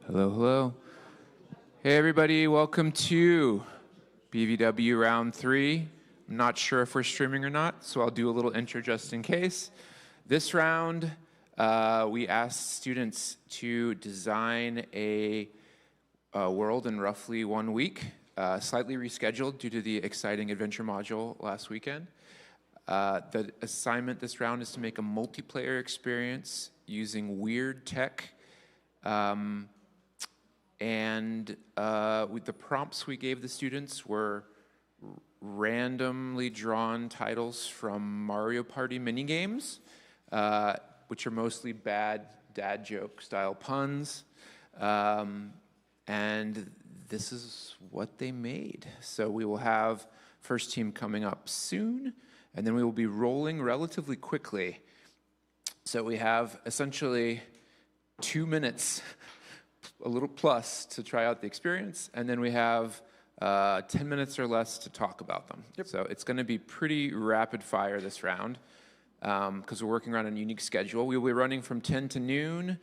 Hello, hello. Hey, everybody, welcome to BVW Round 3. I'm not sure if we're streaming or not, so I'll do a little intro just in case. This round, we asked students to design a world in roughly 1 week, slightly rescheduled due to the exciting adventure module last weekend. The assignment this round is to make a multiplayer experience using weird tech. With the prompts we gave the students were randomly drawn titles from Mario Party minigames, which are mostly bad dad joke style puns. And this is what they made. So we will have first team coming up soon, and then we will be rolling relatively quickly. So we have essentially 2 minutes, a little plus, to try out the experience, and then we have 10 minutes or less to talk about them. Yep. So it's going to be pretty rapid fire this round because we're working around a unique schedule. We will be running from 10 to noon,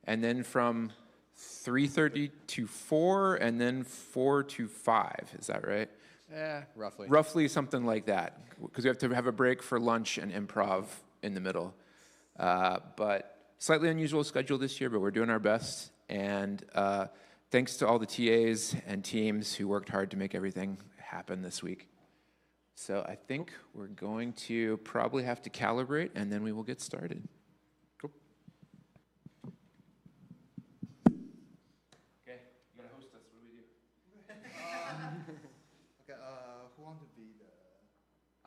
and then from 3:30 to 4, and then 4 to 5. Is that right? Yeah, roughly. Roughly something like that, because we have to have a break for lunch and improv in the middle. But slightly unusual schedule this year, but we're doing our best. And thanks to all the TAs and teams who worked hard to make everything happen this week. So I think we're going to probably have to calibrate, and then we will get started. Cool. Okay, you gotta host us. What do we do? Okay, who want to be the...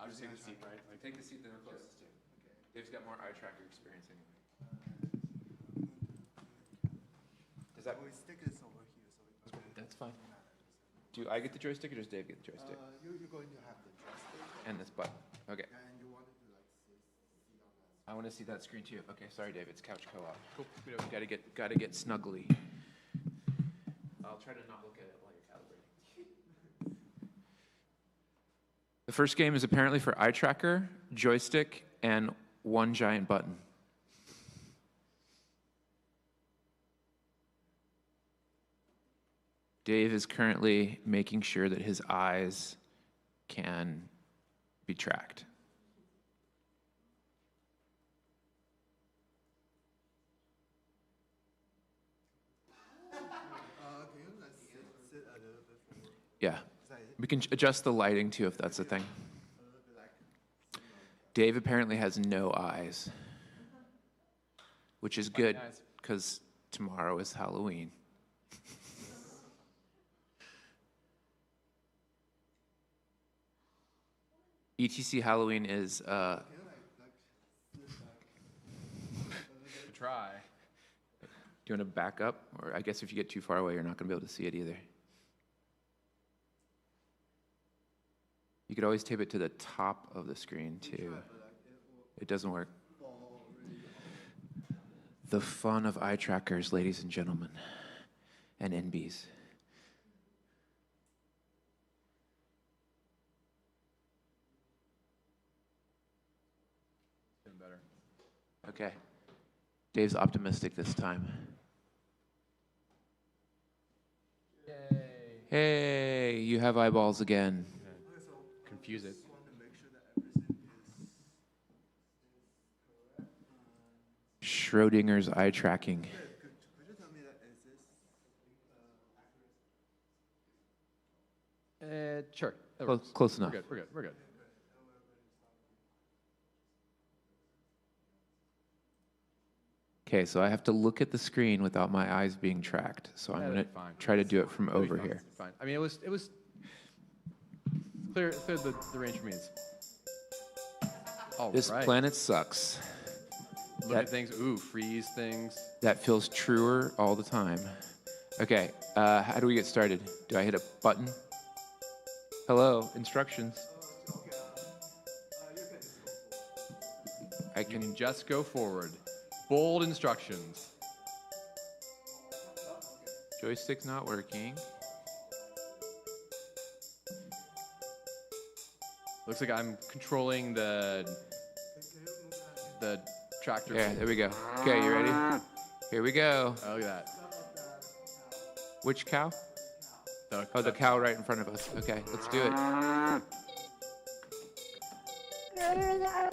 I'll just take the seat, right? Take the seat that we're closest to. Okay. Dave's got more eye tracker experience anyway. Does that... We stick this over here, so we... That's fine. Do I get the joystick, or does Dave get the joystick? You're going to have the joystick. And this button. Okay. And you wanted to like see on that. I want to see that screen too. Okay, sorry, Dave. It's couch co-op. Cool. Gotta get snuggly. I'll try to not look at it while you're calibrating. The first game is apparently for eye tracker, joystick, and one giant button. Dave is currently making sure that his eyes can be tracked. Can you like sit a little bit forward? Yeah. We can adjust the lighting too if that's a thing. Dave apparently has no eyes, which is good because tomorrow is Halloween. ETC Halloween is Try. Do you want to back up? Or I guess if you get too far away, you're not going to be able to see it either. You could always tape it to the top of the screen, too. It doesn't work. The fun of eye trackers, ladies and gentlemen, and NBs. Doing better. Okay. Dave's optimistic this time. Yay. Hey, you have eyeballs again. Confuse it. Just want to make sure that everything is Schrodinger's eye tracking. Could you tell me that is this Sure. That Close, works. close enough. We're good. We're good. Okay, so I have to look at the screen without my eyes being tracked. So I'm That'll going be to fine. try to do it from It'll be over fine. here. Fine. I mean, it was clear the range for me. All This right. planet sucks. Look at things. Ooh, freeze things. That feels truer all the time. Okay, how do we get started? Do I hit a button? Hello, instructions. I You can. can just go forward. Bold instructions. Joystick's not working. Looks like I'm controlling the tractor. Yeah, there we go. Okay, you ready? Here we go. Oh, look at that. Which cow? The, Oh, the cow right in front of us. Okay, let's do it.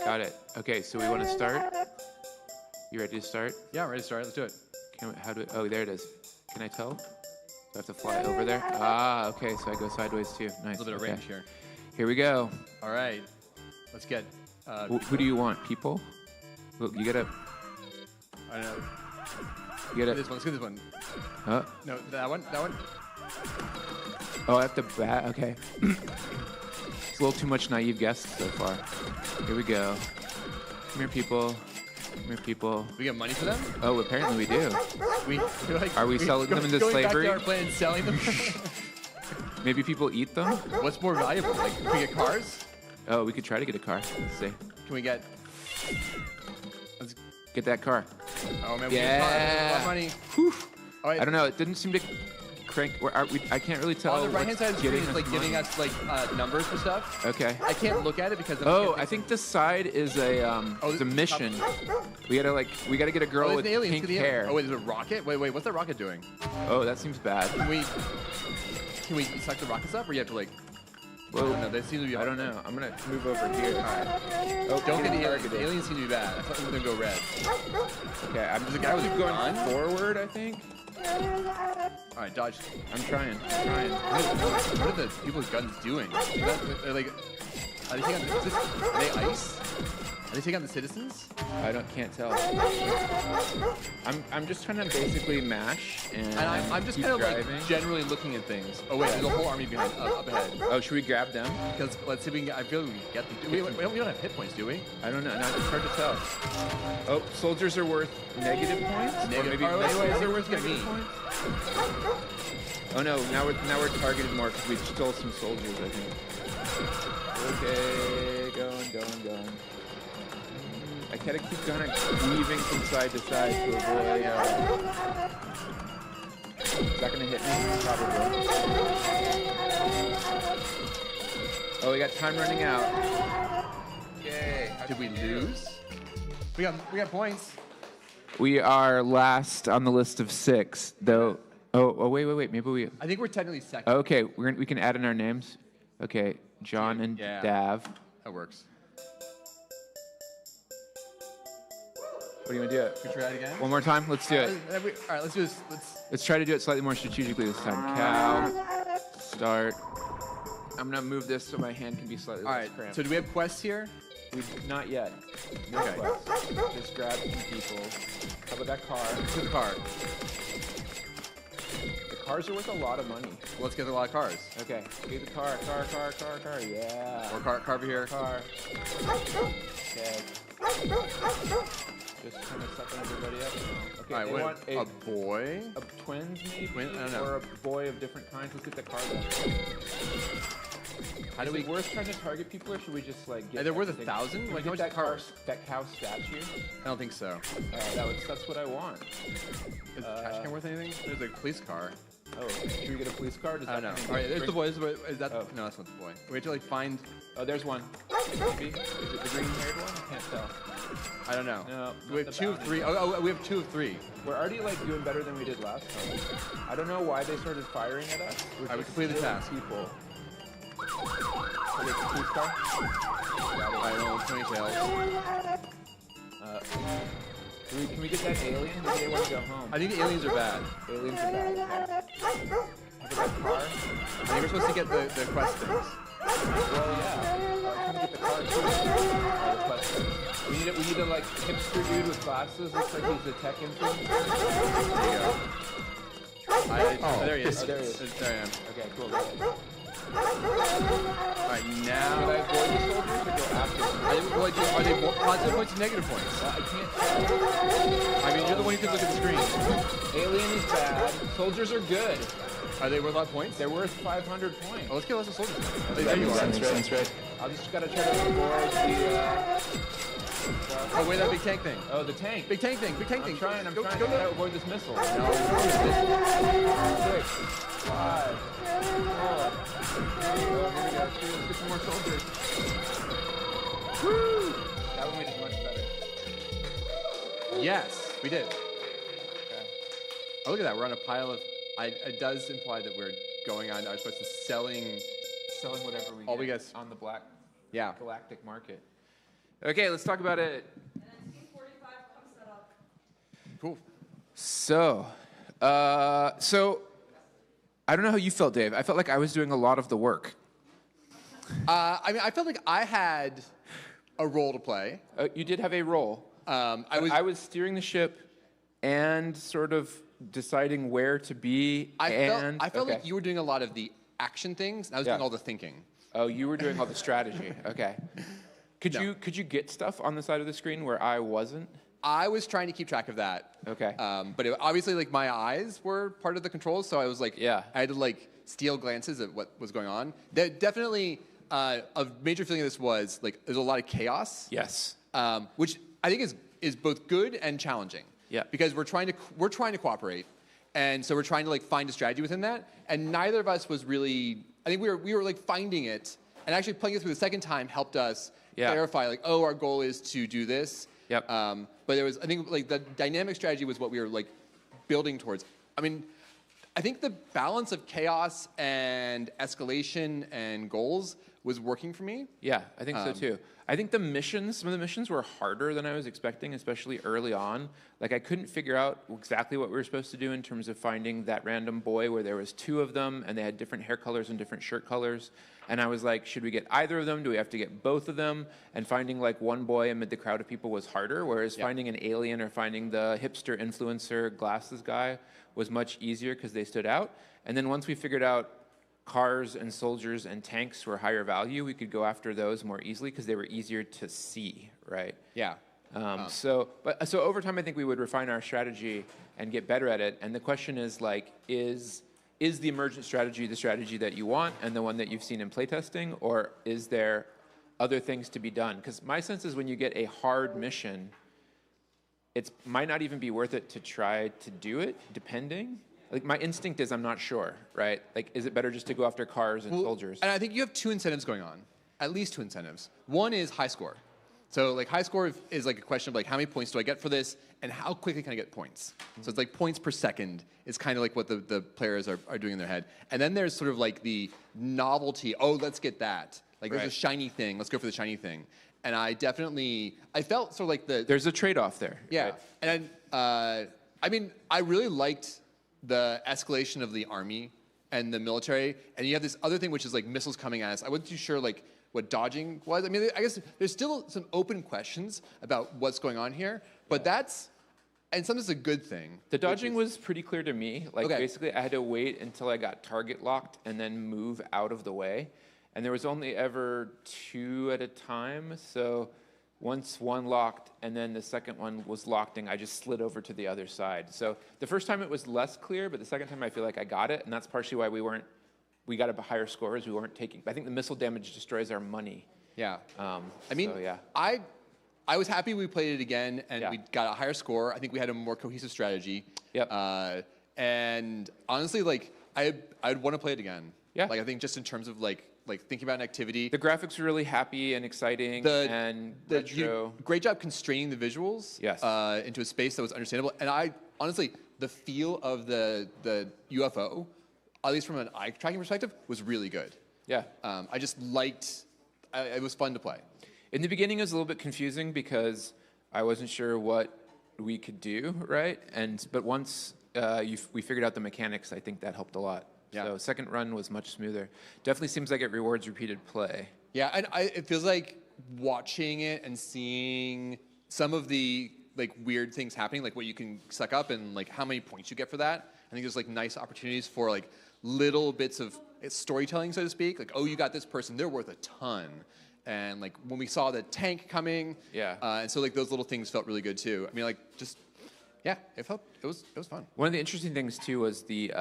Got it. Okay, so we want to start. You ready to start? Yeah, ready to start. Let's do it. How do? Oh, there it is. Can I tell? Do I have to fly over there? Ah, okay. So I go sideways too. Nice. A little bit of okay. range here. Here we go. All right. Let's get. Who do you want? People? Look, you gotta. I don't know. You gotta. This one. Let's get this one. Huh? No, that one. That one. Oh, I have to bat. Okay. It's a little too much naive guess so far. Here we go. Come here, people. Come here, people. We get money for them. Oh, apparently we do. We're like. Are we selling them into going slavery? Back to our plan and selling them. Maybe people eat them? What's more valuable? Like, can we get cars? Oh, we could try to get a car. Let's see. Can we get? Let's. Get that car. Oh man, we get cars. Yeah. A lot of money. Whew. All right. I don't know. It didn't seem to crank. I can't really tell. On the right-hand side of the screen getting is like giving money. us like numbers for stuff. Okay. I can't look at it because. Oh, I think this side is a Oh, it's a mission. We gotta get a girl Oh, with there's an alien. pink Look at the alien. hair. Oh wait, there's a rocket. Wait, what's that rocket doing? Oh, that seems bad. Can we suck the rockets up, or you have to like? Whoa. No, they seem to be. I don't know. I'm gonna move over here. All right. Oh, Don't get the aliens. targeted. The aliens seem to be bad. I thought they were gonna go red. Okay, I'm There's a guy with a going gun? forward. I think. All right, dodge. I'm trying. What are the people with guns doing? They're like, are they taking on are they ICE? Are they taking on the citizens? Can't tell. I'm just trying to basically mash and And I'm just keep kind of driving. like generally looking at things. Oh wait, there's a whole army behind up ahead. Oh, should we grab them? Because let's see if we can get. I feel like we can get them. We don't have hit points, do we? I don't know. No, it's hard to tell. Oh, soldiers are worth negative points. Or Negative. maybe Oh, wait, less they're worth negative me. points. Oh no! Now we're targeted more because we stole some soldiers. I think. Okay, going. I gotta keep kind of weaving from side to side to avoid. Is that gonna hit me? Probably. Oh, we got time running out. Yay! Did we lose? We got points. We are last on the list of 6, though. Oh, wait. Maybe we. I think we're technically second. Okay, we can add in our names. Okay, John and Yeah. Dav. That works. What do you want to do it? Can we try it again? One more time. Let's do it. All right, let's do this. Let's try to do it slightly more strategically this time. Cow. Start. I'm gonna move this so my hand can be slightly All less right. cramped. So do we have quests here? Not yet. No Okay. quests. Just grab some people. How about that car? To the car. The cars are worth a lot of money. Let's get a lot of cars. Okay. Get the car. Yeah. Or car over here. Car. Okay. Just kind of sucking everybody up. Okay, All right, they wait. want A boy? twins maybe? Twin? I don't know. Or a boy of different kinds. Let's get the car then. How do we? Is it worth trying to target people, or should we just like get? They're worth everything? 1,000? Can we Like, get how much that is the car? that cow statue? I don't think so. That's what I want. Is the trash can worth anything? There's a police car. Oh, should we get a police car? Does I don't know. that All right, there's the boy. Is that? Oh. No, that's not the boy. We have to like find. Oh, there's one. Maybe. Is it the green-haired one? I can't tell. I don't know. No, We have not the 2 of bounty. 3. Oh, we have 2 of 3. We're already like doing better than we did last time. I don't know why they started firing at us. We're Alright, we just completed the killing task. People. Okay, police car. I don't know. Ponytails. Can we get that alien? Maybe they want to go home. I think the aliens are bad. Aliens are bad. Okay. How about that car? I think we're supposed to get the quest things. Well, yeah. Can we get the car too? The question. We need a like hipster dude with glasses. Looks like he's a tech influencer. There you go. There he is. Oh, there he is. There I am. Okay, cool. Got it. Alright, Should I now. avoid the soldiers or go after them? Are they more positive points or negative points? I can't tell. I mean, you're the one who can look at the screen. Alien is bad. Soldiers are good. Are they worth a lot of points? They're worth 500 points. Oh, let's get lots of soldiers. There you are. That's right. I'll just gotta try to avoid the. Oh, wait, that big tank thing. Oh, the tank. Big tank thing. Big tank thing. I'm trying. I Go, gotta avoid this missile. No. 6, 5, 4. Oh, here we go. Let's get some more soldiers. Woo! That one we did much better. Yes, we did. Okay. Oh, look at that. We're on a pile of it does imply that we're going on. Are supposed to selling. Selling whatever we All get we get- on the black Yeah. galactic market. Okay, let's talk about it. And then T45 comes set up. Cool. So I don't know how you felt, Dave. I felt like I was doing a lot of the work. I mean, I felt like I had a role to play. You did have a role. I was steering the ship and sort of deciding where to be. I felt okay. like you were doing a lot of the action things, and I was Yeah. doing all the thinking. Oh, you were doing all the strategy. Okay. Could No. you get stuff on the side of the screen where I wasn't? I was trying to keep track of that. Okay. But obviously, like my eyes were part of the controls, so I was like, Yeah. I had to like steal glances at what was going on. There definitely a major feeling of this was like there's a lot of chaos. Yes. Which I think is both good and challenging. Yeah. Because we're trying to cooperate, and so we're trying to like find a strategy within that. And neither of us was really. I think we were like finding it, and actually playing it through the second time helped us clarify like, oh, our goal is to do this. Yep. But there was, I think, like the dynamic strategy was what we were like building towards. I mean, I think the balance of chaos and escalation and goals was working for me. Yeah, I think so too. I think some of the missions were harder than I was expecting, especially early on. Like I couldn't figure out exactly what we were supposed to do in terms of finding that random boy where there was two of them and they had different hair colors and different shirt colors. And I was like, should we get either of them? Do we have to get both of them? And finding like one boy amid the crowd of people was harder, whereas finding an alien or finding the hipster influencer glasses guy was much easier because they stood out. And then once we figured out cars and soldiers and tanks were higher value, we could go after those more easily because they were easier to see, right? Yeah. So over time, I think we would refine our strategy and get better at it. And the question is like, is the emergent strategy the strategy that you want and the one that you've seen in playtesting, or is there other things to be done? Because my sense is when you get a hard mission, it might not even be worth it to try to do it, depending. Like my instinct is I'm not sure, right? Like, is it better just to go after cars and soldiers? And I think you have two incentives going on, at least two incentives. One is high score. So like high score is like a question of like how many points do I get for this and how quickly can I get points? So it's like points per second is kind of like what the players are doing in their head. And then there's sort of like the novelty, oh, let's get that. Like there's a shiny thing, let's go for the shiny thing. And I felt sort of like There's a trade-off there. Yeah. Right? And I mean, I really liked the escalation of the army and the military. And you have this other thing, which is like missiles coming at us. I wasn't too sure like what dodging was. I mean, I guess there's still some open questions about what's going on here, but that's, and sometimes a good thing. The dodging was pretty clear to me. Like Okay. basically I had to wait until I got target locked and then move out of the way. And there was only ever two at a time. So once one locked and then the second one was locked, I just slid over to the other side. So the first time it was less clear, but the second time I feel like I got it. And that's partially why we got a higher scores. We weren't taking, I think the missile damage destroys our money. Yeah. I mean, so, yeah. I was happy we played it again and Yeah. we got a higher score. I think we had a more cohesive strategy. Yep. And honestly, like I'd want to play it again. Yeah. Like I think just in terms of like thinking about an activity. The graphics were really happy and exciting and retro. Great job constraining the visuals Yes. Into a space that was understandable. And I honestly, the feel of the UFO, at least from an eye tracking perspective, was really good. Yeah. I just liked. It was fun to play. In the beginning, it was a little bit confusing because I wasn't sure what we could do, right? But once we figured out the mechanics, I think that helped a lot. Yeah. So second run was much smoother. Definitely seems like it rewards repeated play. Yeah, and it feels like watching it and seeing some of the like weird things happening, like what you can suck up and like how many points you get for that. I think there's like nice opportunities for like little bits of storytelling, so to speak. Like, oh, you got this person, they're worth a ton. And like when we saw the tank coming, Yeah. And so like those little things felt really good too. I mean, like just yeah, it was fun. One of the interesting things too was the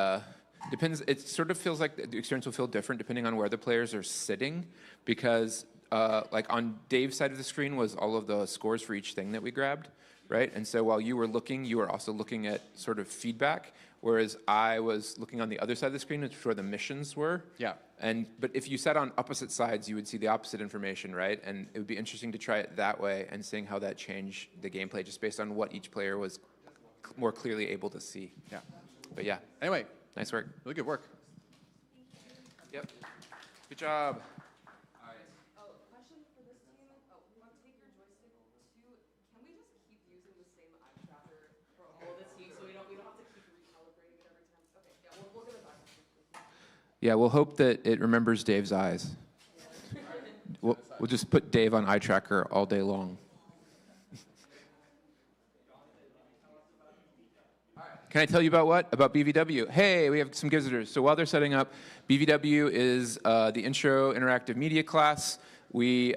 depends. It sort of feels like the experience will feel different depending on where the players are sitting, because like on Dave's side of the screen was all of the scores for each thing that we grabbed, right? And so while you were looking, you were also looking at sort of feedback, whereas I was looking on the other side of the screen, which is where the missions were. Yeah. But if you sat on opposite sides, you would see the opposite information, right? And it would be interesting to try it that way and seeing how that changed the gameplay just based on what each player was more clearly able to see. Yeah. But yeah. Anyway, Nice work. Really good work. Yep. Good job. Oh, question for this team. Oh, we want to take your joystick to. Can we just keep using the same eye tracker for all of the teams so we don't have to keep recalibrating it every time? Okay, yeah, we'll give it back. Yeah, we'll hope that it remembers Dave's eyes. We'll just put Dave on eye tracker all day long. Can I tell you about what? About BVW. Hey, we have some visitors. So while they're setting up, BVW is the intro interactive media class. We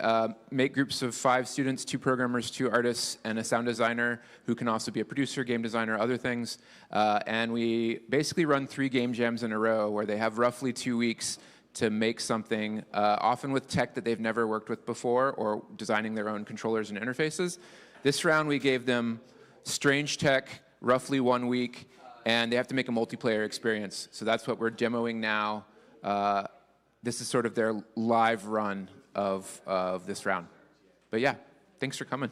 make groups of 5 students, 2 programmers, 2 artists, and a sound designer who can also be a producer, game designer, other things. And we basically run 3 game jams in a row where they have roughly 2 weeks to make something, often with tech that they've never worked with before or designing their own controllers and interfaces. This round we gave them strange tech, roughly 1 week, and they have to make a multiplayer experience. So that's what we're demoing now. This is sort of their live run of this round. But yeah, thanks for coming.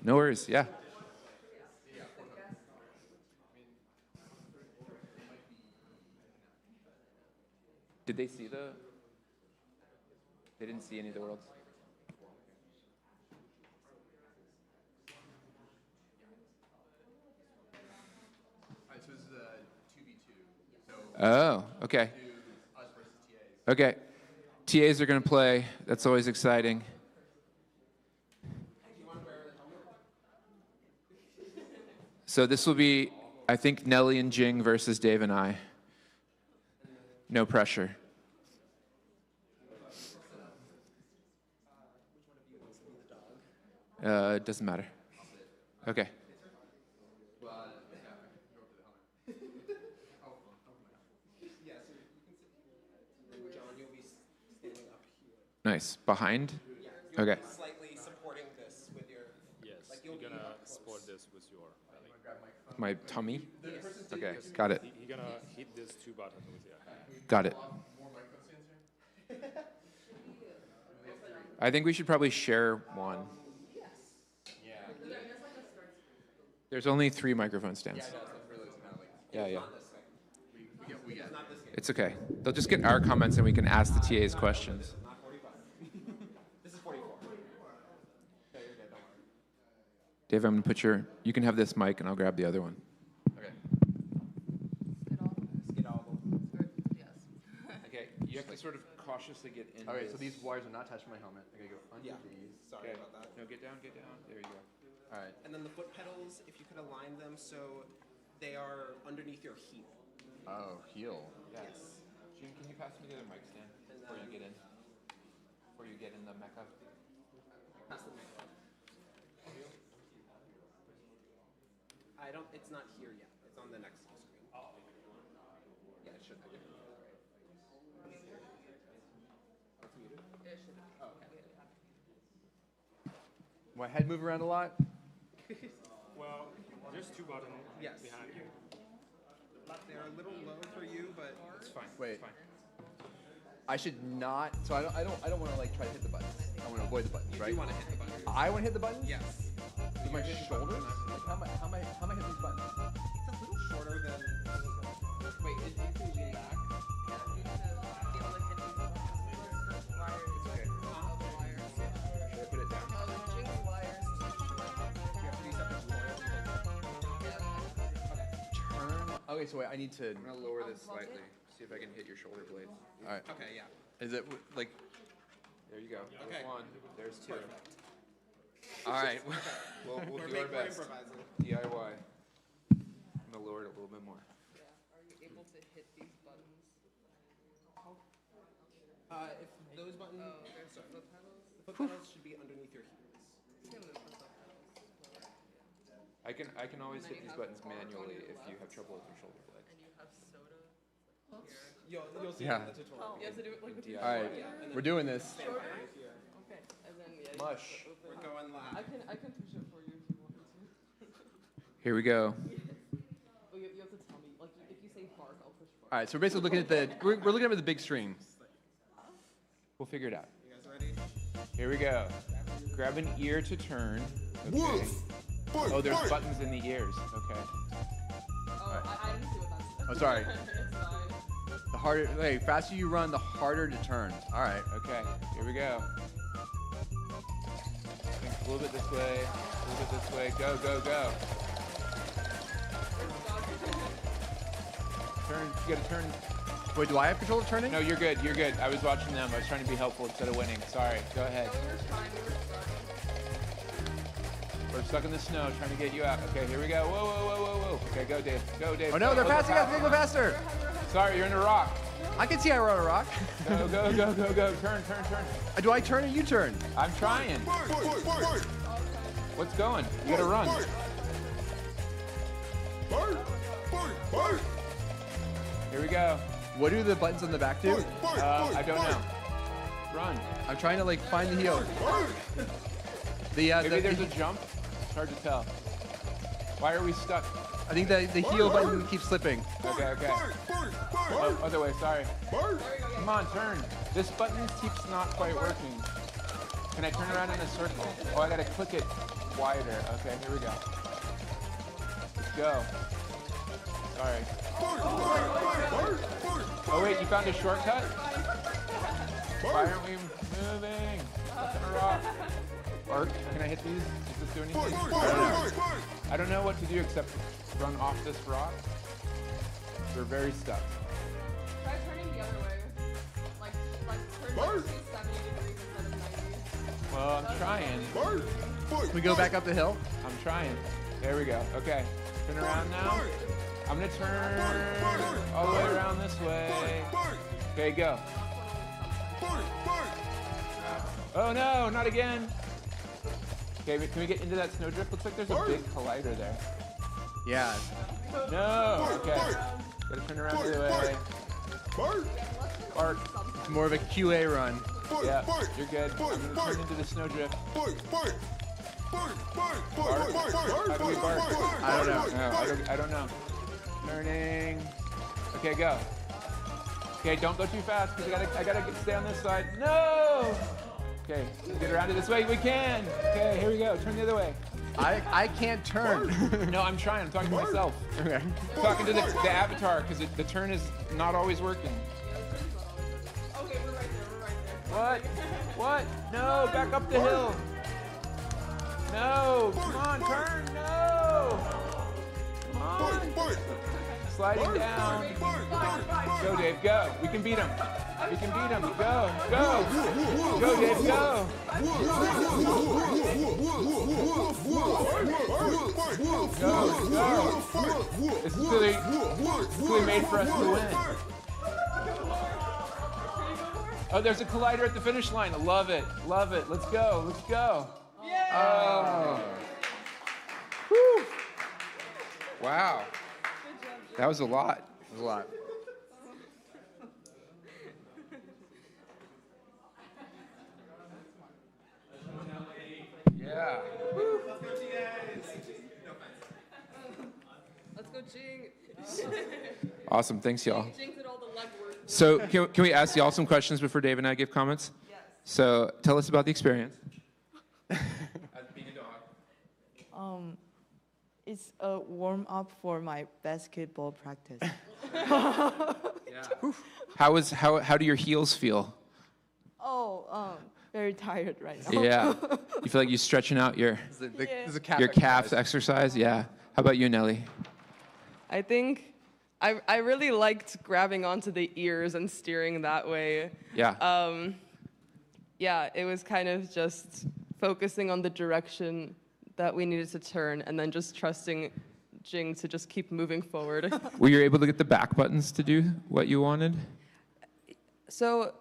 No worries, yeah. Did they see the? They didn't see any of the worlds. All right, so this is a 2v2. So Oh, okay. us versus TAs. Okay. TAs are going to play. That's always exciting. So this will be, I think, Nelly and Jing versus Dave and I. No pressure. It doesn't matter. Okay. Nice. Behind? Okay. Slightly supporting this with your. Yes, Like you're you'll be- gonna support this with your belly. My tummy? Okay. Got it. You're gonna hit this 2 button with your hand. Got it. I think we should probably share one. There's only 3 microphone stands. Yeah. It's okay. They'll just get our comments and we can ask the TAs questions. This is 44. Dave, I'm gonna put you can have this mic and I'll grab the other one. Okay. Okay, you have to sort of cautiously get in. Okay, so these wires are not attached to my helmet. I gotta go under Yeah. these. Sorry about that. No, get down. There you go. All right. And then the foot pedals, if you could align them so they are underneath your heel. Oh, heel. Yes. Gene, can you pass me the other mic stand before you get in? Before you get in the Mecca? Pass the mic. It's not here yet. It's on the next screen. Oh. Yeah, it should be. My head move around a lot? Well, there's 2 buttons Yes. behind you. They're a little low for you, but It's fine. Wait. It's fine. I should not. So I don't want to like try to hit the buttons. I want to avoid the buttons, you right? do want to hit the button. I want to hit the buttons. Yes. With my shoulders. Like how am I hitting these buttons? It's a little shorter than. Wait, did you lean back? Should I put it down? Turn. Okay, so wait, I need to. I'm gonna lower this slightly. See if I can hit your shoulder blades. All right. Okay, yeah. Is it like? There you go. Okay. There's one. There's 2. All right. We'll We're do our we're best. improvising. DIY. I'm gonna lower it a little bit more. Are you able to hit these buttons? If those buttons. Oh, there's the foot pedals. The foot pedals should be underneath your heels. Yeah, there's the foot pedals. I can always hit And then you these have buttons on manually your if you have left. trouble with your shoulder blades. And you have soda here. You'll see Yeah. it in the tutorial. You have to do it like with your All right. Yeah. We're doing this. shoulder. Okay, and then yeah. you Mush. have to We're open. going I live. can push it for you if you want me to. Here we go. But you have to tell me. Like if you say bark, I'll push bark. All right. So we're basically looking at the we're looking at the big screen. We'll figure it out. You guys ready? Here we go. Grab an ear to turn. Okay. Oh, there's buttons in the ears. Okay. Oh, I didn't see what that's. I'm sorry. It's fine. The harder, wait, faster you run, the harder to turn. All right. Okay, here we go. Think a little bit this way, a little bit this way. Go, go, go. Turn, you gotta turn. Wait, do I have control of turning? No, you're good, you're good. I was watching them. I was trying to be helpful instead of winning. Sorry, go ahead. We were trying. We're stuck in the snow, trying to get you out. Okay, here we go. Whoa, whoa, whoa, whoa, whoa. Okay, go, Dave. Go, Dave. Oh no, Go. they're Oh, passing us. They go faster. Sorry, you're in a rock. I can see I run a rock. Go, go, go, go, go. Turn, turn, turn. Do I turn or you turn? I'm trying. What's going? You gotta run. Here we go. What do the buttons on the back do? I don't know. Run. I'm trying to like find the heel. Maybe there's a jump. It's hard to tell. Why are we stuck? I think the heel button keeps slipping. Okay, okay. Oh, other way, sorry. Come on, turn. This button keeps not quite working. Can I turn around in a circle? Oh, I gotta click it wider. Okay, here we go. Let's go. Sorry. Oh wait, you found a shortcut? Why aren't we moving? What's in a rock? Arc, can I hit these? Does this do anything? I don't know what to do except run off this rock. We're very stuck. Try turning the other way. Like turn like 270 degrees instead of 90. Well, I'm trying. We go back up the hill. I'm trying. There we go. Okay. Turn around now. I'm gonna turn all the way around this way. Okay, go. Oh no, not again. Okay, can we get into that snowdrift? Looks like there's a big collider there. Yeah. No. Okay. Gotta turn around the other way. Arc. It's more of a QA run. Yeah, you're good. I'm gonna turn into the snowdrift. Bark? How do we bark? I don't know. No, I don't know. Turning. Okay, go. Okay, don't go too fast because I gotta stay on this side. No! Okay, get around it this way. We can. Okay, here we go. Turn the other way. I can't turn. No, I'm trying. I'm talking to myself. Okay. I'm talking to the avatar because the turn is not always working. Okay, we're right there. We're right there. What? What? No, back up the hill. No, come on, turn. No. Come on. Sliding down. Go, Dave, go. We can beat him. We can beat him. Go, go. Go, Dave, go. Go, go. This is clearly made for us to win. Oh, there's a collider at the finish line. I love it. Love it. Let's go. Let's go. Oh. Whew. Wow. That was a lot. There's a lot. Yeah. Let's go, Jing. Awesome. Thanks, y'all. Jing did all the legwork. So can we ask y'all some questions before Dave and I give comments? Yes. So tell us about the experience. As being a dog. It's a warm up for my basketball practice. How do your heels feel? Very tired right now. Yeah. You feel like you're stretching out your There's a calf calf exercise. exercise? Yeah. How about you, Nelly? I think I really liked grabbing onto the ears and steering that way. Yeah. Yeah, it was kind of just focusing on the direction that we needed to turn and then just trusting Jing to just keep moving forward. Were you able to get the back buttons to do what you wanted? So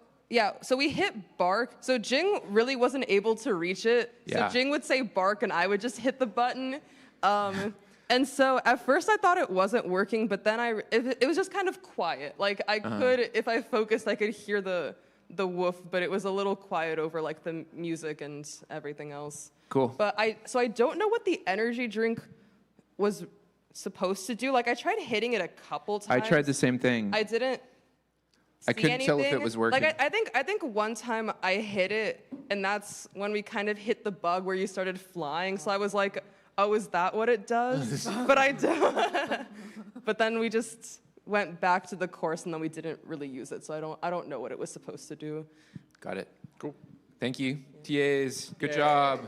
we hit bark. So Jing really wasn't able to reach it. Yeah. So Jing would say bark and I would just hit the button. And so at first I thought it wasn't working, but then it was just kind of quiet. Like I could, if I focused, I could hear the woof, but it was a little quiet over like the music and everything else. Cool. But I don't know what the energy drink was supposed to do. Like I tried hitting it a couple I times. tried the same thing. I didn't. I see couldn't tell if it anything. was working. Like I think one time I hit it, and that's when we kind of hit the bug where you started flying. So I was like, oh, is that what it does? But I don't. but then we just went back to the course and then we didn't really use it. So I don't know what it was supposed to do. Got it. Cool. Thank you. TAs, good job.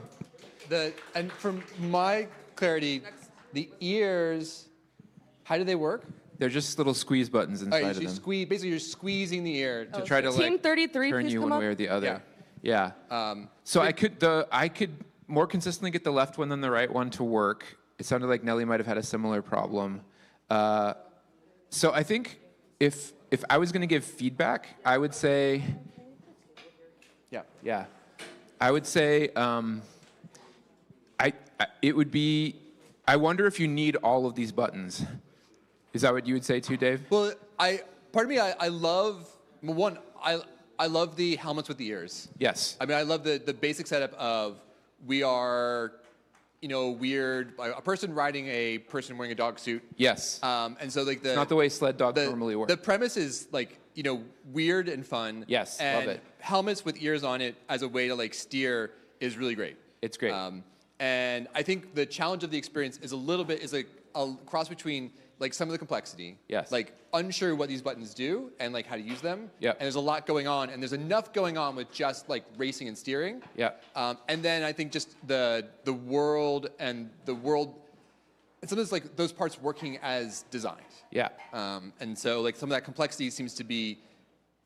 And from my clarity, the ears, how do they work? They're just little squeeze buttons inside Oh, of so you them squeeze, basically you're squeezing the ear to to try to Team like 33, turn please you come one up. way or the other. Yeah. Yeah. So I could more consistently get the left one than the right one to work. It sounded like Nelly might have had a similar problem. So I think if I was going to give feedback, I would say, yeah, I would say it would be. I wonder if you need all of these buttons. Is that what you would say too, Dave? Well, part of me, I love, one, I love the helmets with the ears. Yes. I mean, I love the basic setup of we are, weird, a person riding a person wearing a dog suit. Yes. And so like It's not the way sled dogs the, normally work. The premise is like, weird and fun. Yes, and love it. Helmets with ears on it as a way to like steer is really great. It's great. And I think the challenge of the experience is a cross between like some of the complexity. Yes. Like unsure what these buttons do and like how to use them. Yep. And there's a lot going on, and there's enough going on with just like racing and steering. Yep. And then I think just the world and sometimes like those parts working as designed. Yeah. And so like some of that complexity seems to be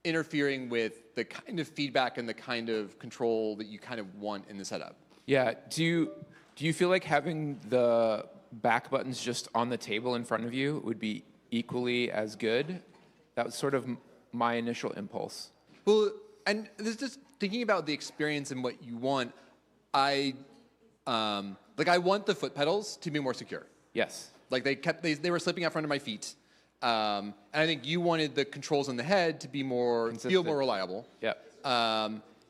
interfering with the kind of feedback and the kind of control that you kind of want in the setup. Yeah. Do you feel like having the back buttons just on the table in front of you would be equally as good? That was sort of my initial impulse. Well, and this just thinking about the experience and what you want, I want the foot pedals to be more secure. Yes. Like they were slipping out from under my feet. And I think you wanted the controls on the head to be feel Consistent. more reliable. Yeah.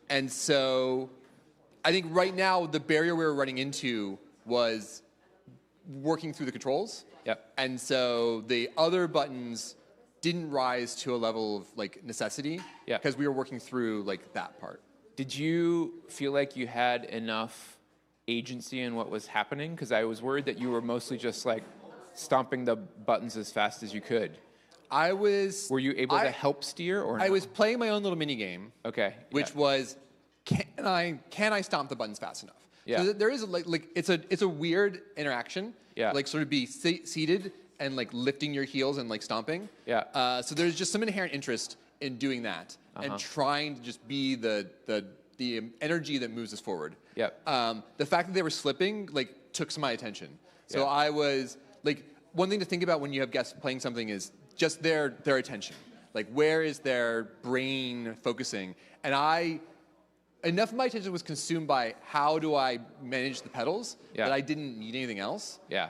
And so I think right now the barrier we were running into was working through the controls. Yep. And so the other buttons didn't rise to a level of like necessity. Yeah. Because we were working through like that part. Did you feel like you had enough agency in what was happening? Because I was worried that you were mostly just like stomping the buttons as fast as you could. Were you able to help steer or I no? was playing my own little mini game. Okay. Which yeah. was, can I stomp the buttons fast enough? Yeah. So there is like it's a weird interaction. Yeah. Like sort of be seated and like lifting your heels and like stomping. Yeah. So there's just some inherent interest in doing that and trying to just be the energy that moves us forward. Yep. The fact that they were slipping like took some of my attention. So Yeah. I was like, one thing to think about when you have guests playing something is just their attention. Like where is their brain focusing? And enough of my attention was consumed by how do I manage the pedals that I didn't need anything else. Yeah.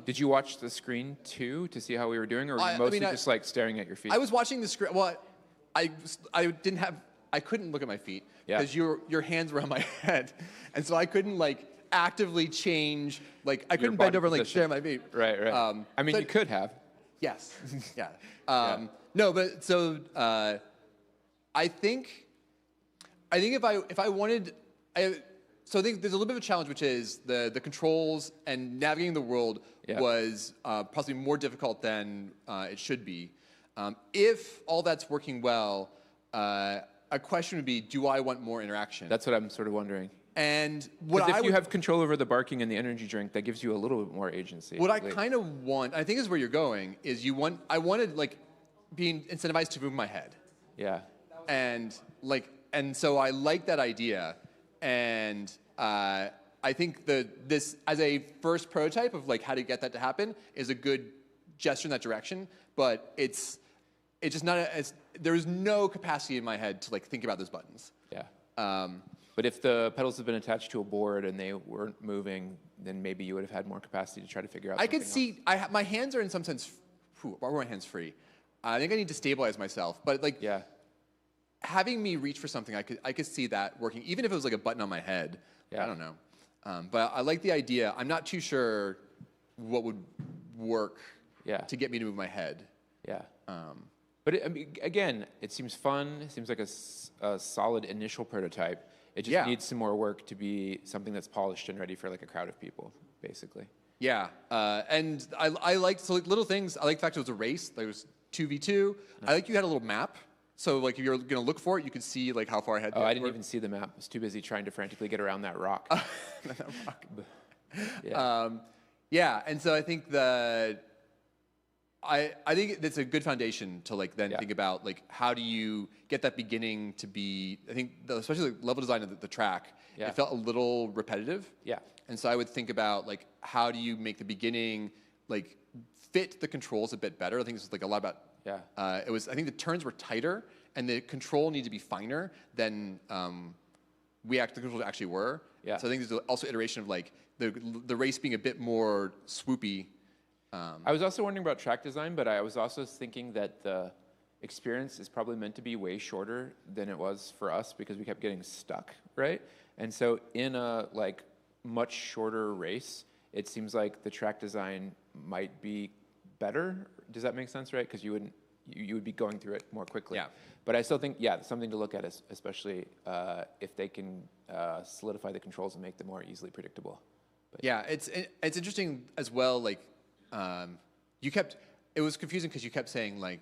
Did you watch the screen too to see how we were doing, or were you mostly just like staring at your feet? I was watching the screen. Well, I couldn't look at my feet because your hands were on my head, and so I couldn't like actively change. Like I couldn't bend body over and like position. stare at my feet. Right. I mean, so- you could have. Yes. Yeah. No, but so I think if I wanted, so I think there's a little bit of a challenge, which is the controls and navigating the world was possibly more difficult than it should be. If all that's working well, a question would be, do I want more interaction? That's what I'm sort of wondering. And what Because I if you would, have control over the barking and the energy drink, that gives you a little bit more agency. what I believe. kind of want, I think this is where you're going, is I wanted like being incentivized to move my head. Yeah. And so I like that idea, and I think this as a first prototype of like how to get that to happen is a good gesture in that direction. But it's just not there's no capacity in my head to like think about those buttons. Yeah. But if the pedals had been attached to a board and they weren't moving, then maybe you would have had more capacity to try to figure out. I could something see my hands are in some sense. Why were my hands free? I think I need to stabilize myself. But like else. having me reach for something, I could see that working, even if it was like a button on my head. Yeah. I don't know. But I like the idea. I'm not too sure what would work to get me to move my head. Yeah. But I mean, again, it seems fun. It seems like a solid initial prototype. It just needs some more work to be something that's polished and ready for like a crowd of people, basically. Yeah, and I liked so like little things. I like the fact it was a race. There was 2v2. I like you had a little map. So like if you're gonna look for it, you could see like how far ahead. Oh, I didn't even see the map. I was too busy trying to frantically get around that rock. Yeah. Yeah, and so I think I think that's a good foundation to like then think about like how do you get that beginning to be. I think especially the level design of the track, it felt a little repetitive. Yeah. And so I would think about like how do you make the beginning like fit the controls a bit better. I think this is like a lot about. Yeah. I think the turns were tighter and the control needed to be finer than the controls actually were. Yeah. So I think there's also iteration of like the race being a bit more swoopy. I was also wondering about track design, but I was also thinking that the experience is probably meant to be way shorter than it was for us because we kept getting stuck, right? And so in a like much shorter race, it seems like the track design might be better. Does that make sense, right? Because you would be going through it more quickly. Yeah. But I still think, something to look at, especially if they can solidify the controls and make them more easily predictable. But Yeah, it's interesting as well. Like it was confusing because you kept saying like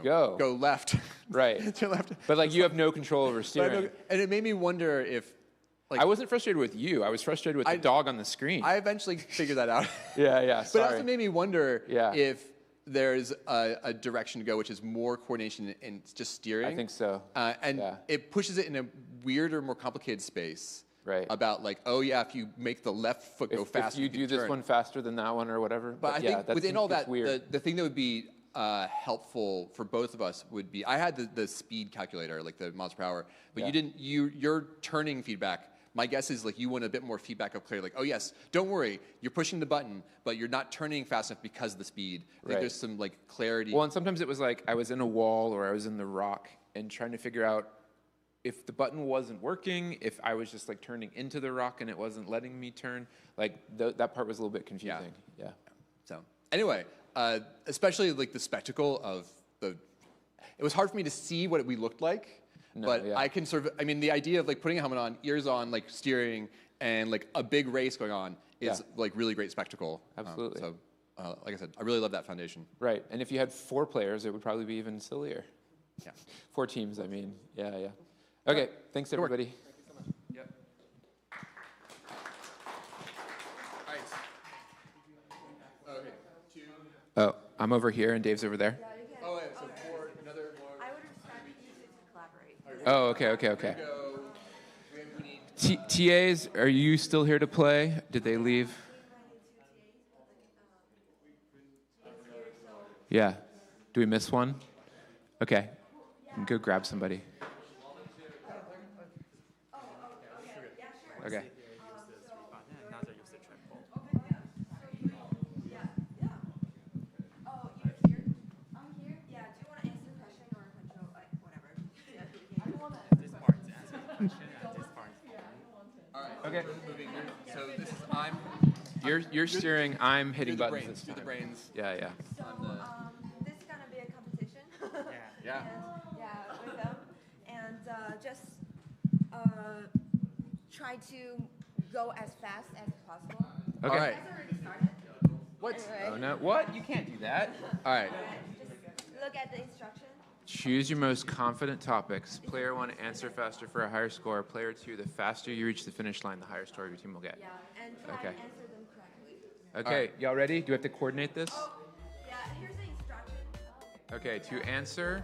go left, Right. to left. But like you have no control over But steering. and it made me wonder if like I wasn't frustrated with you. I was frustrated with the dog on the screen. I eventually figured that out. yeah. But Sorry. it also made me wonder Yeah. if there's a direction to go, which is more coordination and just steering. I think so. And Yeah. it pushes it in a weirder, more complicated space. Right. About like, oh yeah, if you make the left foot go if faster, you can do this turn. one faster than that one or whatever. But I yeah, think that within seems- all it's that, weird. the thing that would be helpful for both of us would be I had the speed calculator, like the miles per hour, but Yeah. you didn't. Your turning feedback. My guess is like you want a bit more feedback of clear, like, oh yes, don't worry, you're pushing the button, but you're not turning fast enough because of the speed. I think Right. there's some like clarity. Well, and sometimes it was like I was in a wall or I was in the rock and trying to figure out if the button wasn't working, if I was just like turning into the rock and it wasn't letting me turn. Like that part was a little bit confusing. Yeah. So anyway, especially like the spectacle of the. It was hard for me to see what we looked like, but yeah. I can sort of. I mean, the idea of like putting a helmet on, ears on, like steering, and like a big race going on is like really great spectacle. Absolutely. So, like I said, I really love that foundation. Right. And if you had 4 players, it would probably be even sillier. Yeah. 4 teams, I mean. Yeah. Okay. Thanks, Good work. everybody. Yep. All right. Okay. 2. Oh, I'm over here and Dave's over there. Oh, wait, so 4. Another more. I would expect you to collaborate. Oh, okay. Go. We need. TAs, are you still here to play? Did they leave? Yeah. Do we miss one? Okay. Go grab somebody. Okay. Oh, you're here? I'm here? Yeah, do you want to answer the question or control, like, whatever? I don't want to. This part to answer the question and this part. All right. Okay. Moving. So this is I'm. You're steering. I'm hitting You're the buttons brains. this You're the time. brains. Yeah. So, this is gonna be a competition. Yeah. Yeah, with them, and just try to go as fast as possible. Okay. All right. Has already started. What? Anyway, Oh no! What? You can't do that. All right. just look at the instructions. Choose your most confident topics. Player 1, answer faster for a higher score. Player 2, the faster you reach the finish line, the higher score your team will get. Yeah, and try Okay. to answer them correctly. Okay, y'all ready? Do we have to coordinate this? Yeah, here's the instruction. Okay, to answer,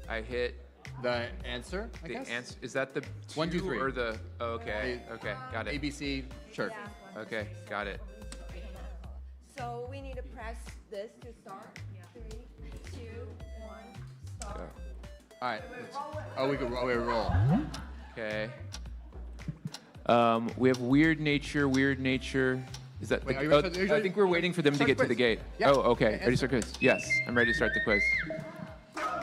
I hit The answer. I the guess. answer. Is that the 1, 2, 2 3. or the? Okay, okay, got it. ABC. Sure. Yeah. Okay, got it. So we need to press this to start. 3, 2, 1, start. Go. All right. Oh, we could. Oh, we roll. Okay. We have weird nature. Is that? Wait, the- are you oh, ready for- are you I ready? think we're waiting for them to Start get to quiz. the gate. Yeah. Oh, okay. Okay, Ready to start quiz? Yes, I'm ready to start the quiz.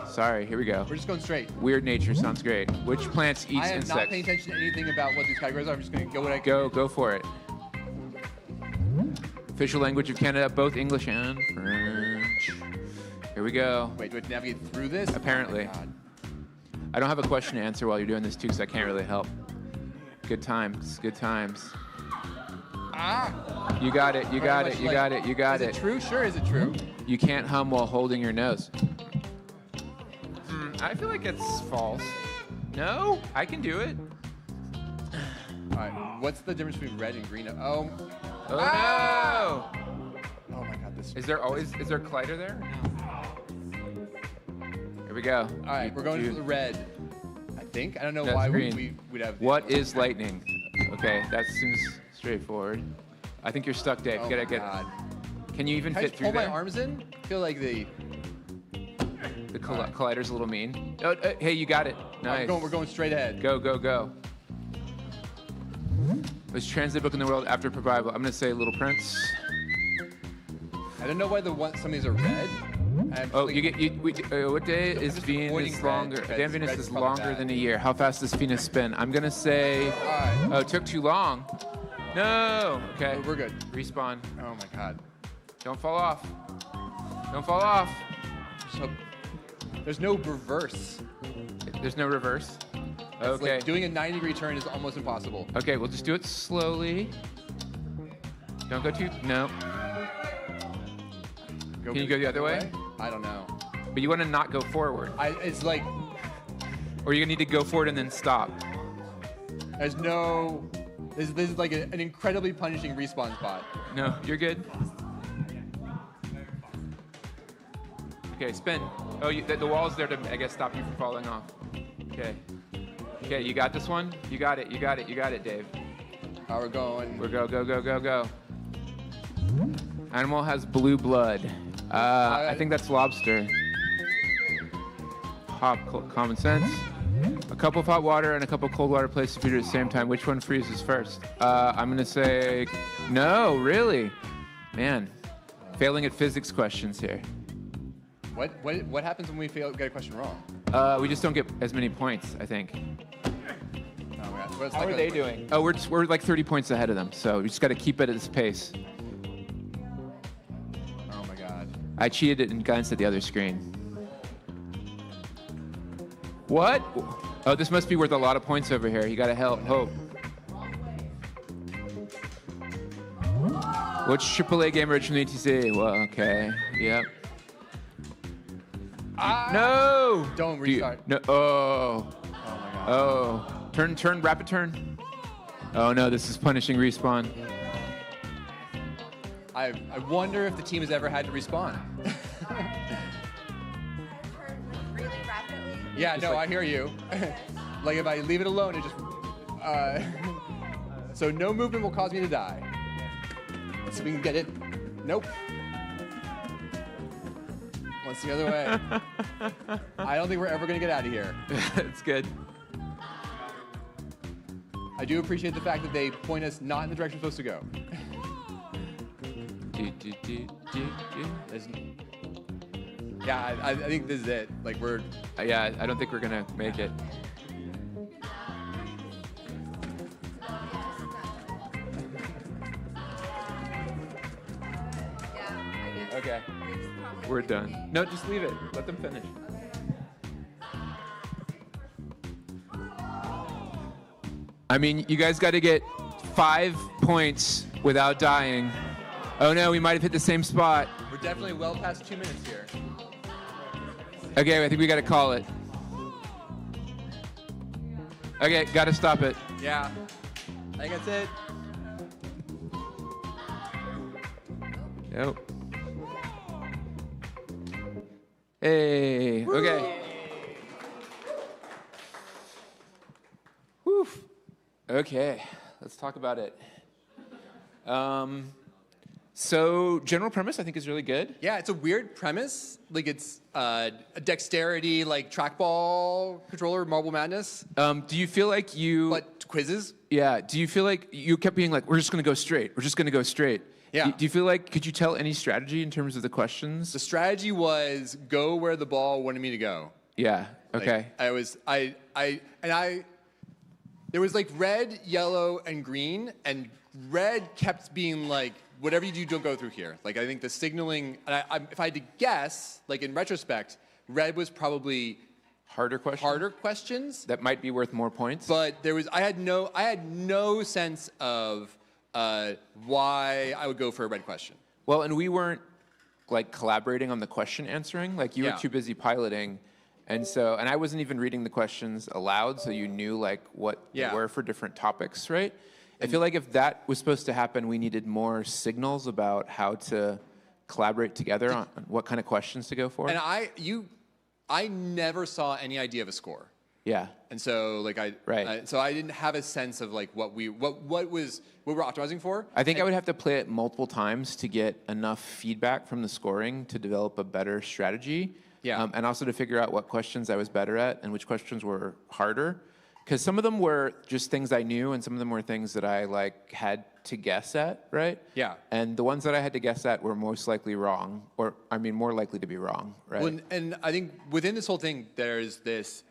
Sorry, here we go. We're just going straight. Weird nature sounds great. Which plants eats I am not paying insects? attention to anything about what these categories are. I'm just going to go what I Go for it. Official language of Canada, both English and French. Here we go. Wait, do I have to navigate through this? Apparently. Oh my God. I don't have a question to answer while you're doing this too, so I can't really help. Good times. You got it. You got it. You got it. You got Is it. it true? Sure, is it true? You can't hum while holding your nose. I feel like it's false. No, I can do it. All right. What's the difference between red and green? Oh. Oh Oh my God. This. no! Is there collider there? Here we go. All right. We're going for the red. I think. I don't know That's why green. we'd have. What is lightning? Okay, that seems straightforward. I think you're stuck, Dave. Oh You gotta my get. God. Can you even Can I fit just through pull my there? arms in? I feel like The collider's a little mean. Oh, hey, you got it. Nice. we're going straight ahead. Go, go, go. Most translated book in the world after Bible. I'm gonna say Little Prince. I don't know why some of these are red. Oh, you get. What day is just Venus avoiding longer? red. Damn, Venus Red's is probably longer bad. than a year. How fast does Venus spin? I'm gonna say. right. Oh, it took too long. No. Okay. We're good. Respawn. Oh my God. Don't fall off. Don't fall off. So, there's no reverse. There's no reverse. It's Okay. Like doing a 90-degree turn is almost impossible. Okay, we'll just do it slowly. Don't go too. No. Can you go the other way? I don't know. But you want to not go forward, It's like or you're gonna need to go forward and then stop. there's no. This is like an incredibly punishing respawn spot. No, you're good. Okay, spin. Oh, the wall's there to, I guess, stop you from falling off. Okay. Okay, you got this one? You got it, you got it, you got it, Dave. How we're going? We're go, go, go, go, go. Animal has blue blood. I think that's lobster. Common sense. A cup of hot water and a cup of cold water placed to feed at the same time. Which one freezes first? I'm gonna say no, really. Man, failing at physics questions here. What happens when we get a question wrong? We just don't get as many points, I think. Oh my God. Well, it's How like are a- they doing? Oh, we're like 30 points ahead of them, so we just got to keep it at this pace. Oh my God. I cheated it and glanced at the other screen. What? Oh, this must be worth a lot of points over here. You got to hope. Which AAA game originally TC? Well, okay. Yep. No! Don't Do you- restart. No. Oh. Oh my God. Oh. Turn, rapid turn. Oh no, this is punishing respawn. I wonder if the team has ever had to respawn. Really rapidly? Yeah, no, I hear you. Like if I leave it alone, it just. So no movement will cause me to die. Let's see if we can get it. Nope. Once the other way. I don't think we're ever gonna get out of here. It's good. I do appreciate the fact that they point us not in the direction we're supposed to go. There's- Yeah, I think this is it. Like we're. Yeah, I don't think we're gonna make it. Okay, we're done. No, just leave it. Let them finish. I mean, you guys got to get 5 points without dying. Oh no, we might have hit the same spot. We're definitely well past 2 minutes here. Okay, I think we got to call it. Okay, got to stop it. Yeah. I think that's it. Yep. Hey. Okay. Whew. Okay. Let's talk about it. So general premise, I think, is really good. Yeah, it's a weird premise. Like it's a dexterity, like trackball controller, Marble Madness, Do you feel like you? but quizzes. Yeah. Do you feel like you kept being like, we're just gonna go straight. We're just gonna go straight. Yeah. Do you feel like could you tell any strategy in terms of the questions? The strategy was go where the ball wanted me to go. Yeah. Okay. Like, there was like red, yellow, and green, and red kept being like, whatever you do, don't go through here. Like, I think the signaling, and if I had to guess, like in retrospect, red was probably Harder questions. harder questions, That might be worth more points. but I had no sense of why I would go for a red question. Well, and we weren't like collaborating on the question answering. Like you Yeah. were too busy piloting. And I wasn't even reading the questions aloud, so you knew like what Yeah. they were for different topics, right? I feel like if that was supposed to happen, we needed more signals about how to collaborate together on what kind of questions to go for. And I never saw any idea of a score. Yeah. And so like Right. so I didn't have a sense of like what we're optimizing for. I think I would have to play it multiple times to get enough feedback from the scoring to develop a better strategy. Yeah. And also to figure out what questions I was better at and which questions were harder. Because some of them were just things I knew and some of them were things that I like had to guess at, right? Yeah. And the ones that I had to guess at were most likely wrong, or I mean more likely to be wrong, right? Well, and I think within this whole thing, there's this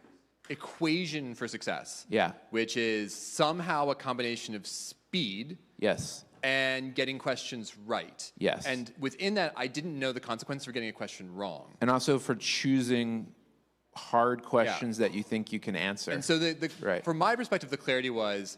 equation for success. Yeah. Which is somehow a combination of speed Yes. and getting questions right. Yes. And within that, I didn't know the consequence for getting a question wrong. And also for choosing hard questions that you think you can answer. And so Right. from my perspective, the clarity was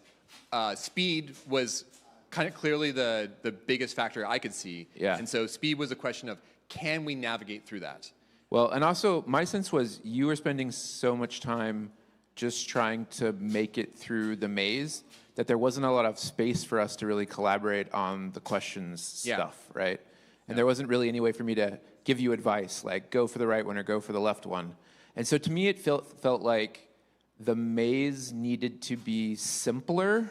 speed was kind of clearly the biggest factor I could see. Yeah. And so speed was a question of, can we navigate through that? Well, and also my sense was you were spending so much time just trying to make it through the maze that there wasn't a lot of space for us to really collaborate on the questions Yeah. stuff, right? And there wasn't really any way for me to give you advice, like go for the right one or go for the left one. And so to me, it felt like the maze needed to be simpler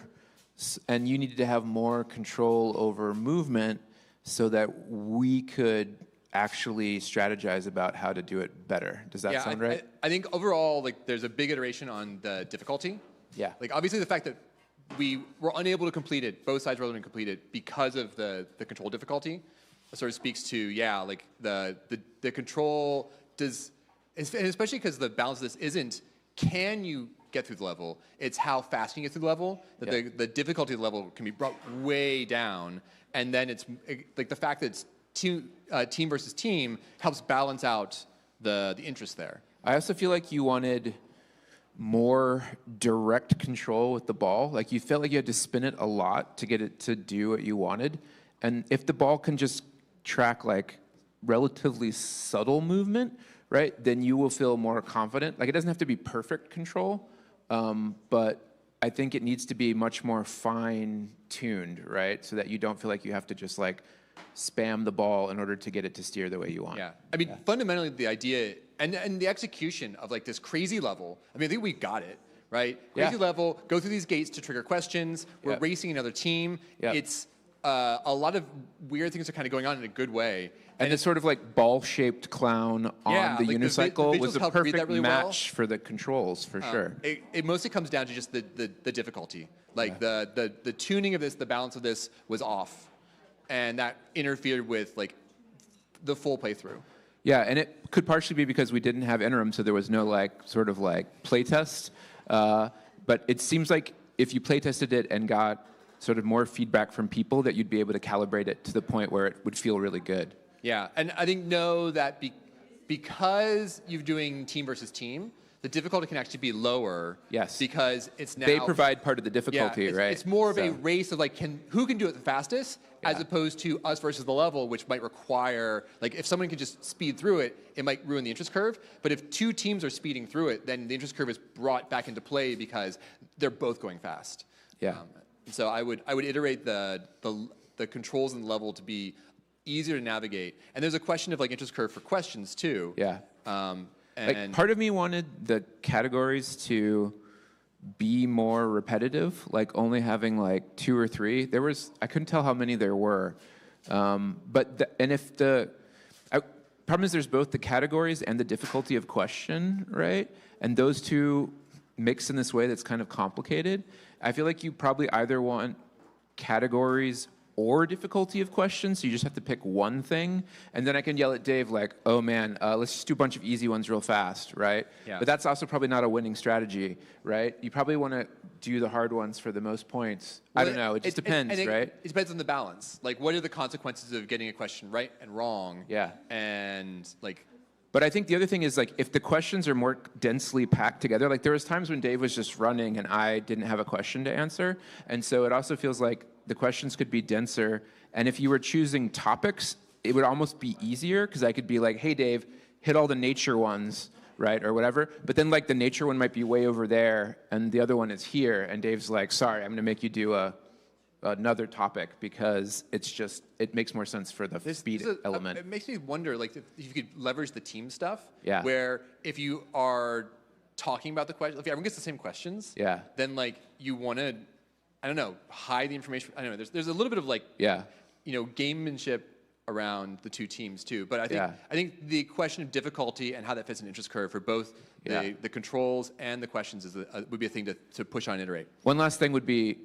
and you needed to have more control over movement so that we could actually strategize about how to do it better. Does that sound right? I think overall, like, there's a big iteration on the difficulty. Yeah. Like, obviously, the fact that we were unable to complete it, both sides were unable to complete it because of the control difficulty, sort of speaks to, yeah, like, the control does, and especially because the balance of this isn't, can you get through the level? It's how fast you get through the level, that Yeah. the difficulty of the level can be brought way down, and then it's, like, the fact that it's team versus team helps balance out the interest there. I also feel like you wanted more direct control with the ball. Like you felt like you had to spin it a lot to get it to do what you wanted. And if the ball can just track like relatively subtle movement, right, then you will feel more confident. Like it doesn't have to be perfect control, but I think it needs to be much more fine-tuned, right, so that you don't feel like you have to just like spam the ball in order to get it to steer the way you want. Yeah, I mean, fundamentally, the idea and the execution of like this crazy level. I mean, I think we got it right. Crazy Yeah. level. Go through these gates to trigger questions. We're Yeah. racing another team. Yeah. It's a lot of weird things are kind of going on in a good way. And this sort of like ball-shaped clown on Yeah, the like the unicycle visuals was a helped read that perfect really well. match for the controls, for sure. It mostly comes down to just the difficulty. Like the tuning of this, the balance of this was off, and that interfered with like the full playthrough. Yeah, and it could partially be because we didn't have interim, so there was no like sort of like playtest. But it seems like if you playtested it and got sort of more feedback from people, that you'd be able to calibrate it to the point where it would feel really good. Yeah, and I think know that because you're doing team versus team, the difficulty can actually be lower. Yes. Because it's now They provide part of the yeah, difficulty, right? It's more of a So- race of like who can do it the fastest, as Yeah. opposed to us versus the level, which might require like if someone can just speed through it, it might ruin the interest curve. But if two teams are speeding through it, then the interest curve is brought back into play because they're both going fast. Yeah. So I would iterate the controls and the level to be easier to navigate. And there's a question of like interest curve for questions too. Yeah. Like And part of me wanted the categories to be more repetitive, like only having like 2 or 3. I couldn't tell how many there were, problem is there's both the categories and the difficulty of question, right? And those two mix in this way that's kind of complicated. I feel like you probably either want categories or difficulty of questions, so you just have to pick one thing, and then I can yell at Dave like, oh man, let's just do a bunch of easy ones real fast, right? Yeah. But that's also probably not a winning strategy, right? You probably want to do the hard ones for the most points. I don't know, it just depends, right? It depends on the balance. Like, what are the consequences of getting a question right and wrong? Yeah. And like, But I think the other thing is like if the questions are more densely packed together, like there was times when Dave was just running and I didn't have a question to answer, and so it also feels like the questions could be denser. And if you were choosing topics, it would almost be easier because I could be like, hey, Dave, hit all the nature ones, right, or whatever. But then like the nature one might be way over there and the other one is here. And Dave's like, sorry, I'm going to make you do another topic because it makes more sense for the speed element. It makes me wonder, like, if you could leverage the team stuff. Yeah. Where if you are talking about the question, if everyone gets the same questions. Yeah. Then like you want to, I don't know, hide the information. I don't know. There's a little bit of like, Yeah. Gamemanship around the two teams too. But I think the question of difficulty and how that fits an interest curve for both the controls and the questions would be a thing to push on and iterate. One last thing would be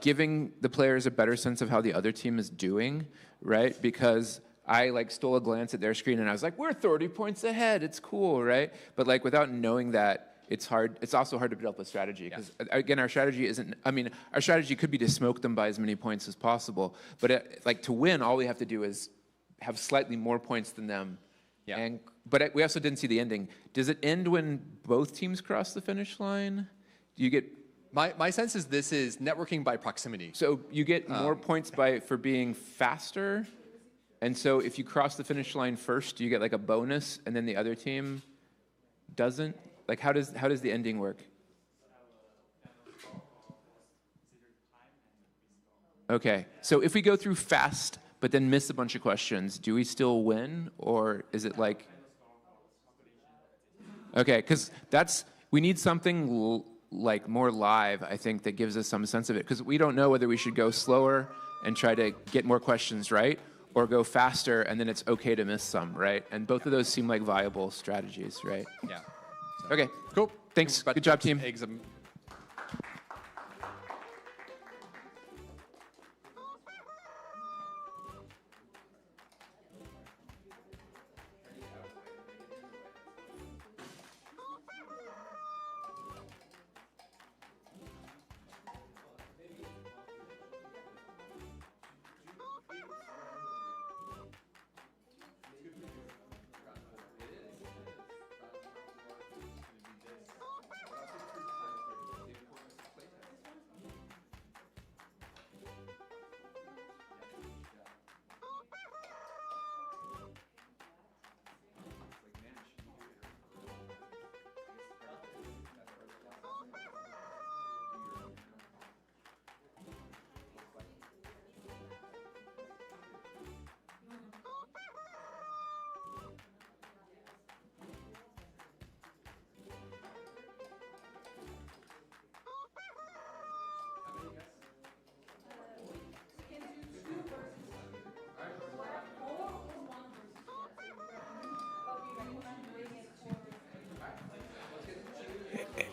giving the players a better sense of how the other team is doing, right? Because I like stole a glance at their screen and I was like, we're 30 points ahead. It's cool, right? But like without knowing that, it's hard. It's also hard to develop a strategy because again, our strategy isn't. I mean, our strategy could be to smoke them by as many points as possible. But like to win, all we have to do is have slightly more points than them. Yeah. But we also didn't see the ending. Does it end when both teams cross the finish line? Do you get? My sense is this is networking by proximity. So you get more points for being faster, and so if you cross the finish line first, do you get like a bonus, and then the other team doesn't? Like how does the ending work? Okay, so if we go through fast but then miss a bunch of questions, do we still win, or is it like? Okay, because we need something like more live, I think, that gives us some sense of it. Because we don't know whether we should go slower and try to get more questions right, or go faster and then it's okay to miss some, right? And both of those seem like viable strategies, right? Yeah. Okay, Cool. thanks. Good job, team. Eggs.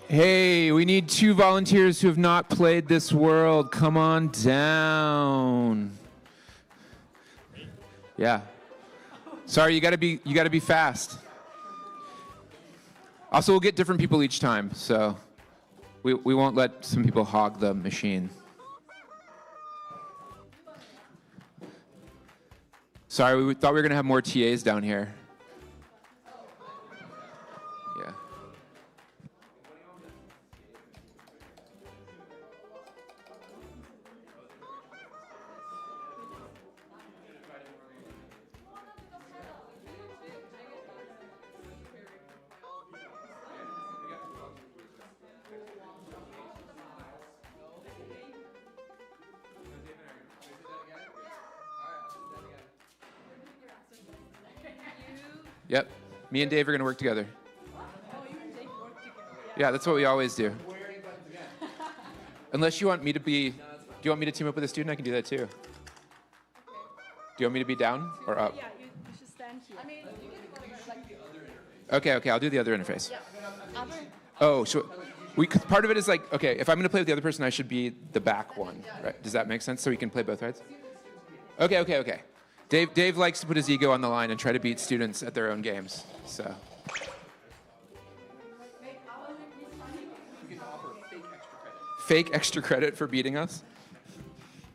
Hey, we need 2 volunteers who have not played this world. Come on down. Yeah. Sorry, you gotta be fast. Also, we'll get different people each time, so we won't let some people hog the machine. Sorry, we thought we were gonna have more TAs down here. Yeah. Yep. Me and Dave are going to work together. Yeah, that's what we always do. Unless you want me to be... Do you want me to team up with a student? I can do that too. Do you want me to be down or up? Yeah, you should stand here. I mean, you can go like... Okay, I'll do the other interface. Oh, so part of it is like, okay, if I'm going to play with the other person, I should be the back one, right? Does that make sense? So we can play both sides? Okay. Dave likes to put his ego on the line and try to beat students at their own games. So. Fake extra credit for beating us?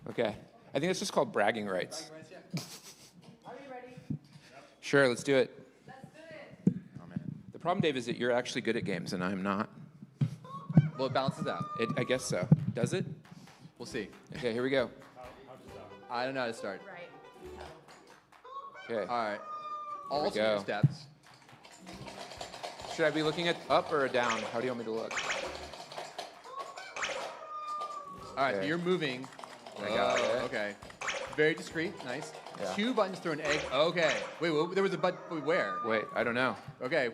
Okay. I think that's just called bragging rights. Are we ready? Sure, let's do it. Let's do it. Oh, man. The problem, Dave, is that you're actually good at games and I'm not. Well, it balances out. I guess so. Does it? We'll see. Okay, here we go. I don't know how to start. Right. Okay. All right. All we senior go. steps. Should I be looking at up or down? How do you want me to look? All right, so Okay. you're moving. I got it. Okay. Very discreet. Nice. Yeah. 2 buttons through an egg. Okay. Wait, there was a button. Where? Wait, I don't know. Okay,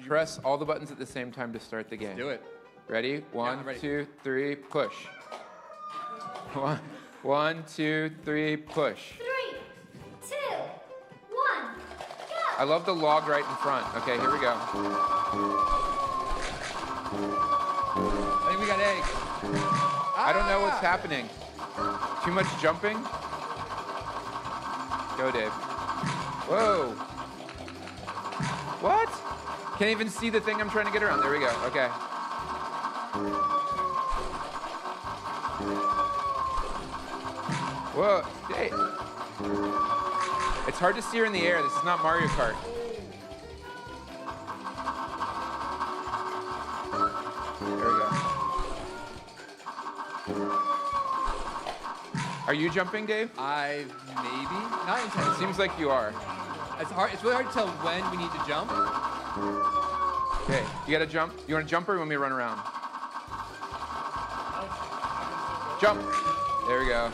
Press all the buttons at the same time to start the game. do it. Ready? One, I'm ready. 2, 3, push. 1, 2, 3, push. 3, 2, 1, go! I love the log right in front. Okay, here we go. I think we got egg. I don't know what's Ah! happening. Too much jumping? Go, Dave. Whoa. What? Can't even see the thing I'm trying to get around. There we go. Okay. Whoa. Hey. It's hard to steer in the air. This is not Mario Kart. There we go. Are you jumping, Dave? I maybe not It intentionally. seems like you are. It's hard. It's really hard to tell when we need to jump. Okay, you gotta jump. You wanna jump or you want me to run around? Jump. There we go.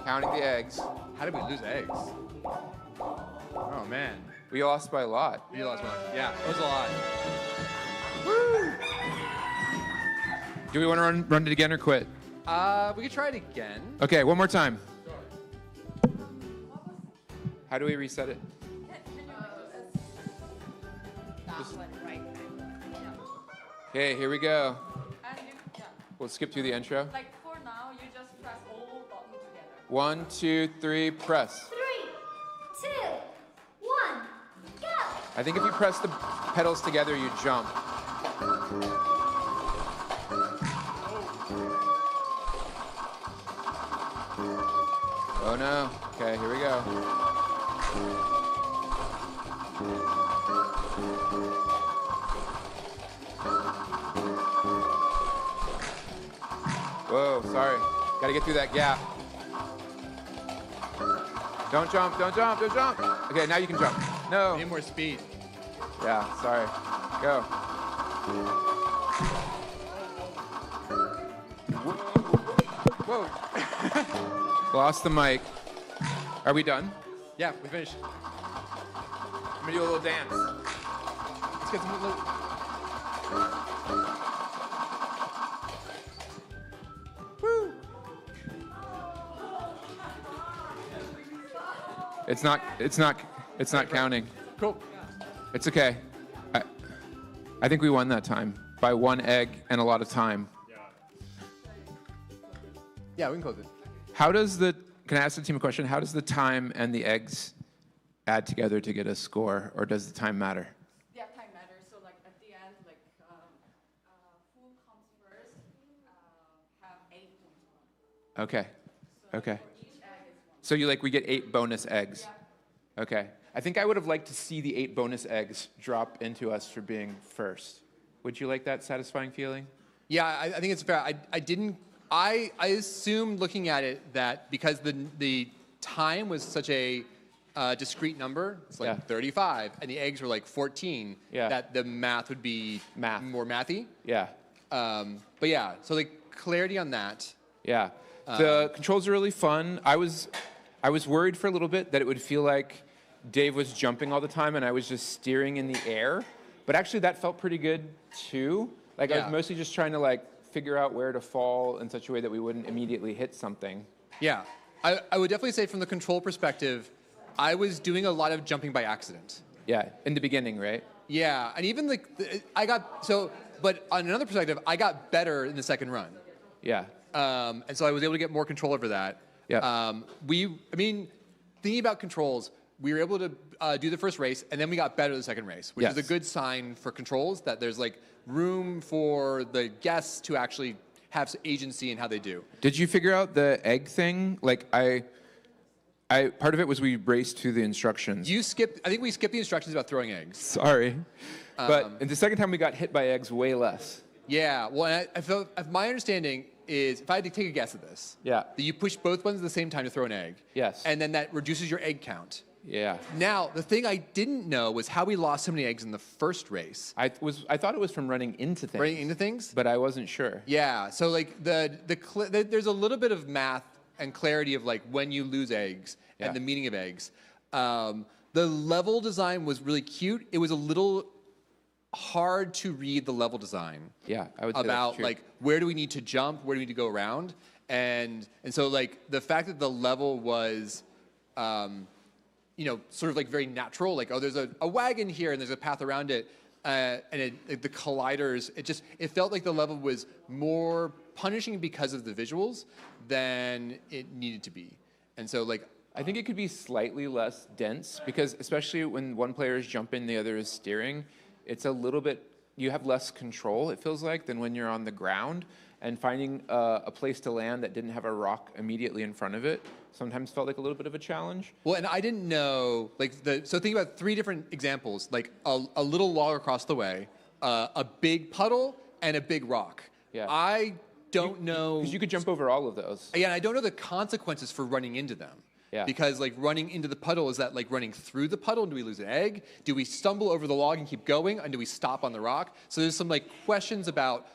Counting the eggs. How did we lose eggs? Oh man, We lost by a lot. we lost one. Yeah, it was a lot. Do we want to run it again or quit? We could try it again. Okay, one more time. How do we reset it? Okay, here we go. And you, yeah. We'll skip through the intro. Like for now, you just press all buttons together. 1, 2, 3, press. 3, 2, 1, go! I think if you press the pedals together, you jump. Oh no. Okay, here we go. Whoa, sorry. Gotta get through that gap. Don't jump, don't jump, don't jump. Okay, now you can jump. No. Need more speed. Yeah, sorry. Go. Whoa. Lost the mic. Are we done? Yeah, we finished. I'm gonna do a little dance. Let's get some little. It's not counting. Cool. It's okay. I think we won that time by 1 egg and a lot of time. Yeah, we can close it. Can I ask the team a question? How does the time and the eggs add together to get a score, or does the time matter? Yeah, time matters. So like at the end, like who comes first have 8 points. Okay. Okay. Each egg is 1. So we get 8 bonus eggs. Okay. I think I would have liked to see the 8 bonus eggs drop into us for being first. Would you like that satisfying feeling? Yeah, I think it's fair. I didn't. I assumed looking at it that because the time was such a discrete number, it's like Yeah. 35, and the eggs were like 14, Yeah. that the math would be more mathy. Yeah. But yeah, so like clarity on that. Yeah. The controls are really fun. I was worried for a little bit that it would feel like Dave was jumping all the time and I was just steering in the air. But actually that felt pretty good too. I Yeah. was mostly just trying to figure out where to fall in such a way that we wouldn't immediately hit something. Yeah, I would definitely say from the control perspective, I was doing a lot of jumping by accident. Yeah, in the beginning, right? Yeah, and even but on another perspective, I got better in the second run. Yeah. And so I was able to get more control over that. Yeah. Thinking about controls, we were able to do the first race, and then we got better the second race, which is a Yes. good sign for controls, that there's room for the guests to actually have agency in how they do. Did you figure out the egg thing? Part of it was we raced through the instructions. I think we skipped the instructions about throwing eggs. Sorry. But the second time we got hit by eggs way less. Yeah. Well, I feel my understanding is if I had to take a guess at this, Yeah. that you push both buttons at the same time to throw an egg. Yes. And then that reduces your egg count. Yeah. Now, the thing I didn't know was how we lost so many eggs in the first race. I thought it was from running into things. Running into things? But I wasn't sure. Yeah. So like there's a little bit of math and clarity of like when you lose eggs Yeah. and the meaning of eggs. The level design was really cute. It was a little hard to read the level design. Yeah, I would say that's About true. like where do we need to jump, where do we need to go around, and so like the fact that the level was, sort of like very natural. Like, oh, there's a wagon here and there's a path around it, and the colliders. It felt like the level was more punishing because of the visuals than it needed to be, and so like. I think it could be slightly less dense because especially when one player is jumping, the other is steering, it's a little bit, you have less control, it feels like, than when you're on the ground. And finding a place to land that didn't have a rock immediately in front of it sometimes felt like a little bit of a challenge. Well, and I didn't know, so think about 3 different examples, like a little log across the way, a big puddle, and a big rock. Yeah. I don't know. Because you could jump over all of those. Yeah, and I don't know the consequences for running into them. Yeah. Because like running into the puddle, is that like running through the puddle? Do we lose an egg? Do we stumble over the log and keep going? And do we stop on the rock? So there's some like questions about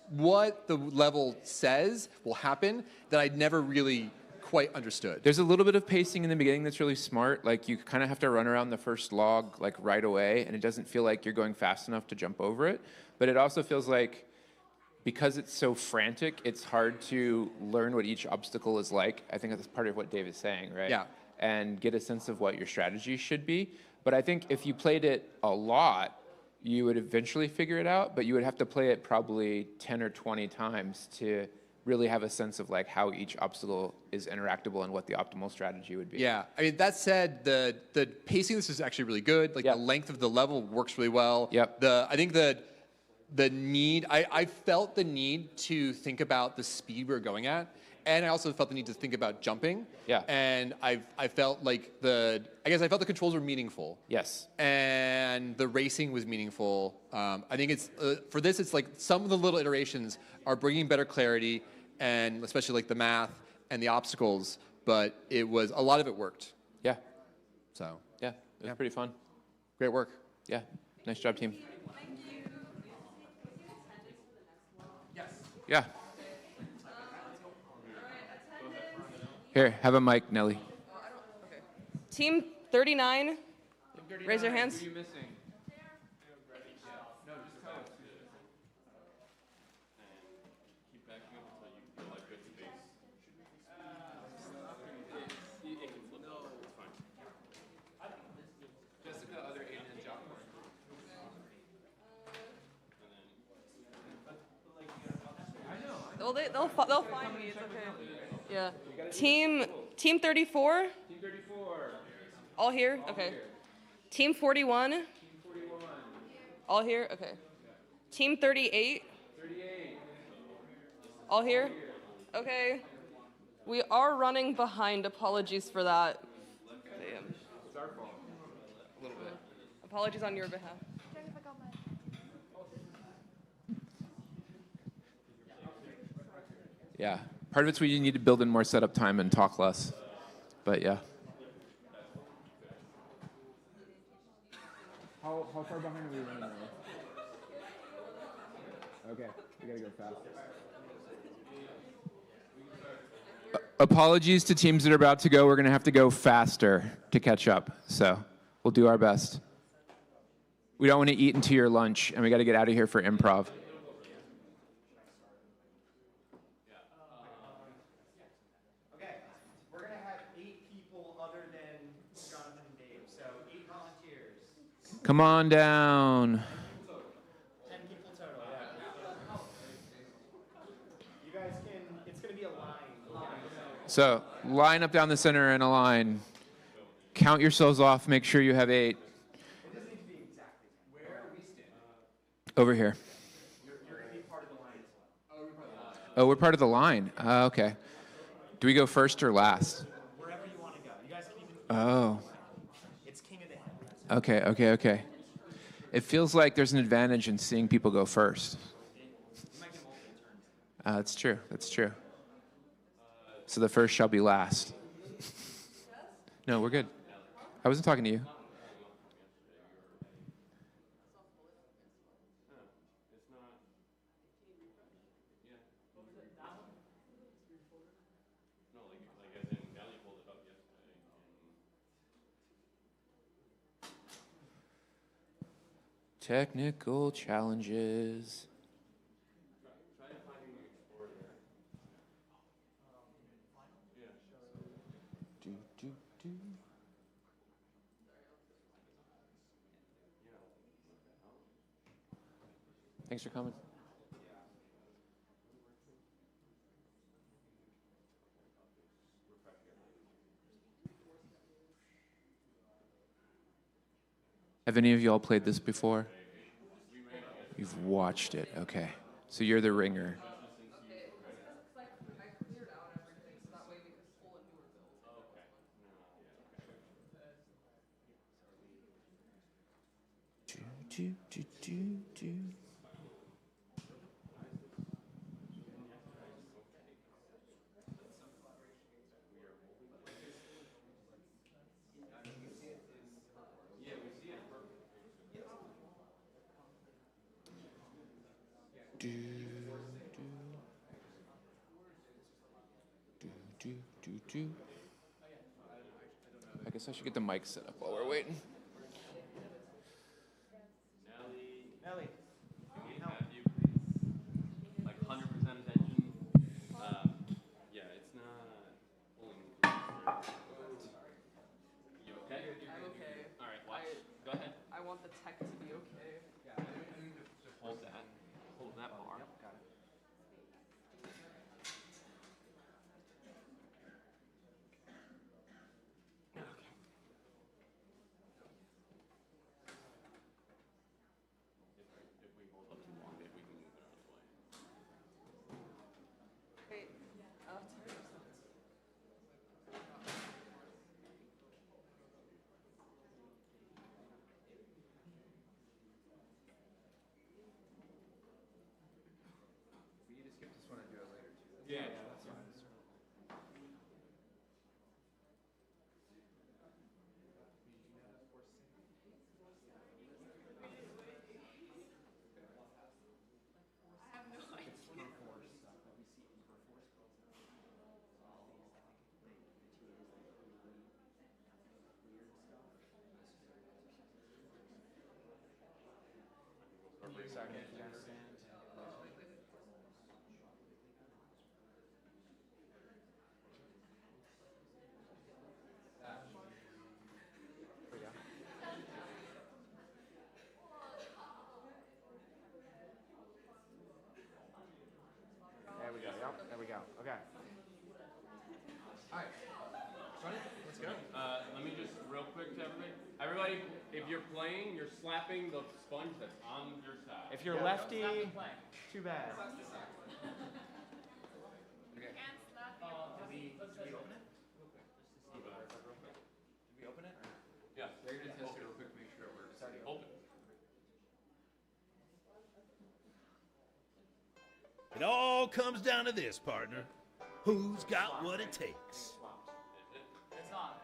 what the level says will happen that I'd never really quite understood. There's a little bit of pacing in the beginning that's really smart. Like you kind of have to run around the first log like right away, and it doesn't feel like you're going fast enough to jump over it. But it also feels like because it's so frantic, it's hard to learn what each obstacle is like. I think that's part of what Dave is saying, right? Yeah. And get a sense of what your strategy should be. But I think if you played it a lot, you would eventually figure it out, but you would have to play it probably 10 or 20 times to really have a sense of like how each obstacle is interactable and what the optimal strategy would be. Yeah, I mean, that said, the pacing of this is actually really good. Like Yep. the length of the level works really well. Yep. I think the need, I felt the need to think about the speed we were going at, and I also felt the need to think about jumping. Yeah. And I felt like I felt the controls were meaningful. Yes. And the racing was meaningful. I think it's for this, it's like some of the little iterations are bringing better clarity, and especially like the math and the obstacles. But a lot of it worked. Yeah. So Yeah. It was pretty fun. great work. Yeah. Nice job, team. Yeah. Here, have a mic, Nelly. Team 39, raise your hands. Well, they'll find me. It's okay. Yeah. Team 34. Team 34. All here. Okay. Team 41. Team 41. All here. Okay. Team 38. 38. All here. Okay. We are running behind. Apologies for that. Damn. It's our fault. A little bit. Apologies on your behalf. Yeah. Part of it's we need to build in more setup time and talk less. But yeah. How far behind are we running now? Okay, we gotta go fast. Apologies to teams that are about to go. We're gonna have to go faster to catch up. So we'll do our best. We don't want to eat into your lunch, and we got to get out of here for improv. Okay, we're gonna have 8 people other than Jonathan and Dave, so 8 volunteers. Come on down. 10 people total, yeah. You guys it's gonna be a line. So line up down the center in a line. Count yourselves off. Make sure you have 8. It doesn't need to be exactly. Where are we standing? Over here. You're gonna be part of the line as well. Oh, we're part of the line. Okay. Do we go first or last? Wherever you want to go. You guys can even. Oh. It's king of the hill. Okay. It feels like there's an advantage in seeing people go first. That's true. That's true. So the first shall be last. No, we're good. I wasn't talking to you. Technical challenges. Do, do, do. Thanks for coming. Have any of y'all played this before? You've watched it, okay. So you're the ringer. Do, do, do, do. Do, do, do, do. I guess I should get the mic set up while we're waiting. Nelly. Like 100% attention. Yeah, it's not pulling. You okay? I'm okay. All right, watch. Go ahead. I want the tech to be okay. Hold that. Hold that bar. Got it. If we hold up too long, maybe we can move it out of the way. Wait, We need to skip this one and do it later too. Yeah. That's fine. There we go. Yep. There we go. Okay. All right. Johnny, let's go. Let me just real quick to everybody. Everybody, if you're playing, you're slapping the sponge that's on your side. If you're lefty, too bad. Okay. Did we open it? Did we open it? Yeah. They're gonna test it real quick, make sure it works. Open. It all comes down to this, partner. Who's got what it takes? It's not.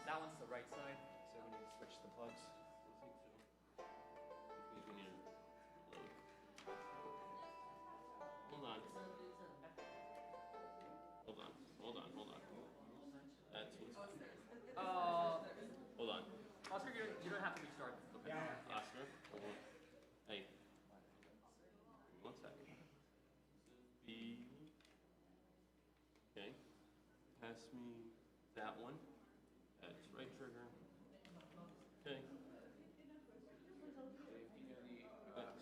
That one's the right side, so we need to switch the plugs. Hold on. Hold on. That's what's. Hold on. Oscar, you don't have to restart. Okay. Oscar, hold on. Hey. 1 second. B. Okay. Pass me that one. That's right trigger. Okay.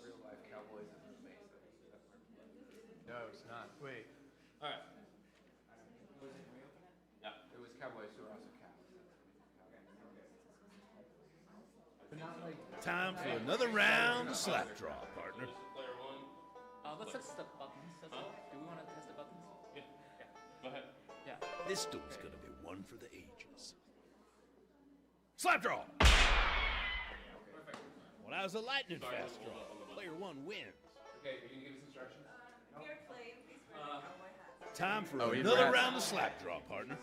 Real life Cowboys in the base. No, it's not. Wait. All right. Yeah. It was Cowboys who were also Cavs. Time for another round of slap draw, partner. Player one. Let's test the buttons. That's all. Do we want to test the buttons? Yeah. Go ahead. Yeah. This duel's gonna be one for the ages. Slap draw! Well, that was a lightning fast draw. Player one wins. Okay, are you gonna give us instructions? Time for Oh, eat another rats. round of slap draw, partner.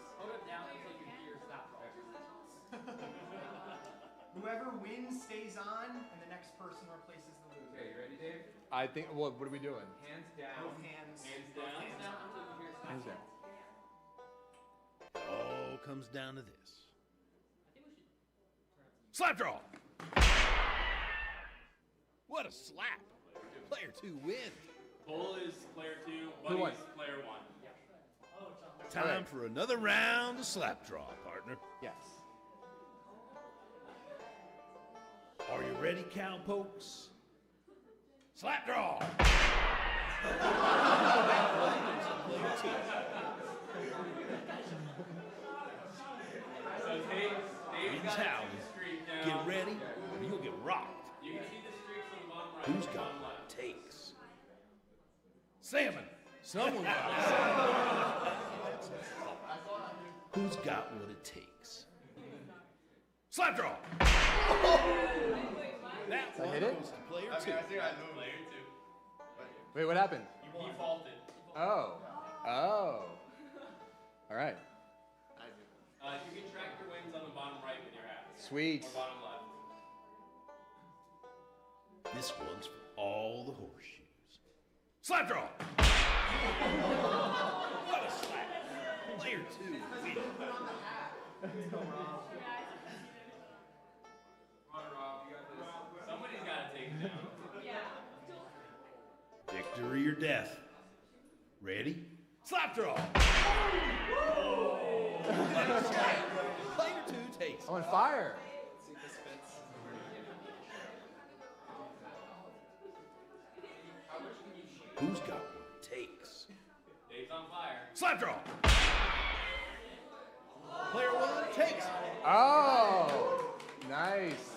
Whoever wins stays on, and the next person replaces the loser. Okay, you ready, Dave? I think. What are we doing? Hands down. Both hands. Hands down. All comes down to this. Slap draw. What a slap. Player 2 wins. Bull is player 2, Who won? Buddy is player 1. Time for another round of slap draw, partner. Yes. Are you ready, cowpokes? Slap draw. Player 2. So Dave's Wins got howling. the streak down. Get ready, or you'll get rocked. You can see the streaks on the bottom right. Who's and got bottom what left. it takes? Salmon. Someone got it. Who's got what it takes? Slap draw. That one hit it? goes to player 2. Player 2. Wait, what happened? He faulted. Oh. Oh. All right. You can track your wins on the bottom right with your hats. Sweet. Or bottom left. This one's for all the horseshoes. Slap draw. What a slap. Player 2 wins. Somebody's got to take it down. Victory or death. Ready? Slap draw. What a slap. Player 2 takes it. I'm on fire. Who's got what it takes? Dave's on fire. Slap draw. Player 1 takes it. Oh. Nice.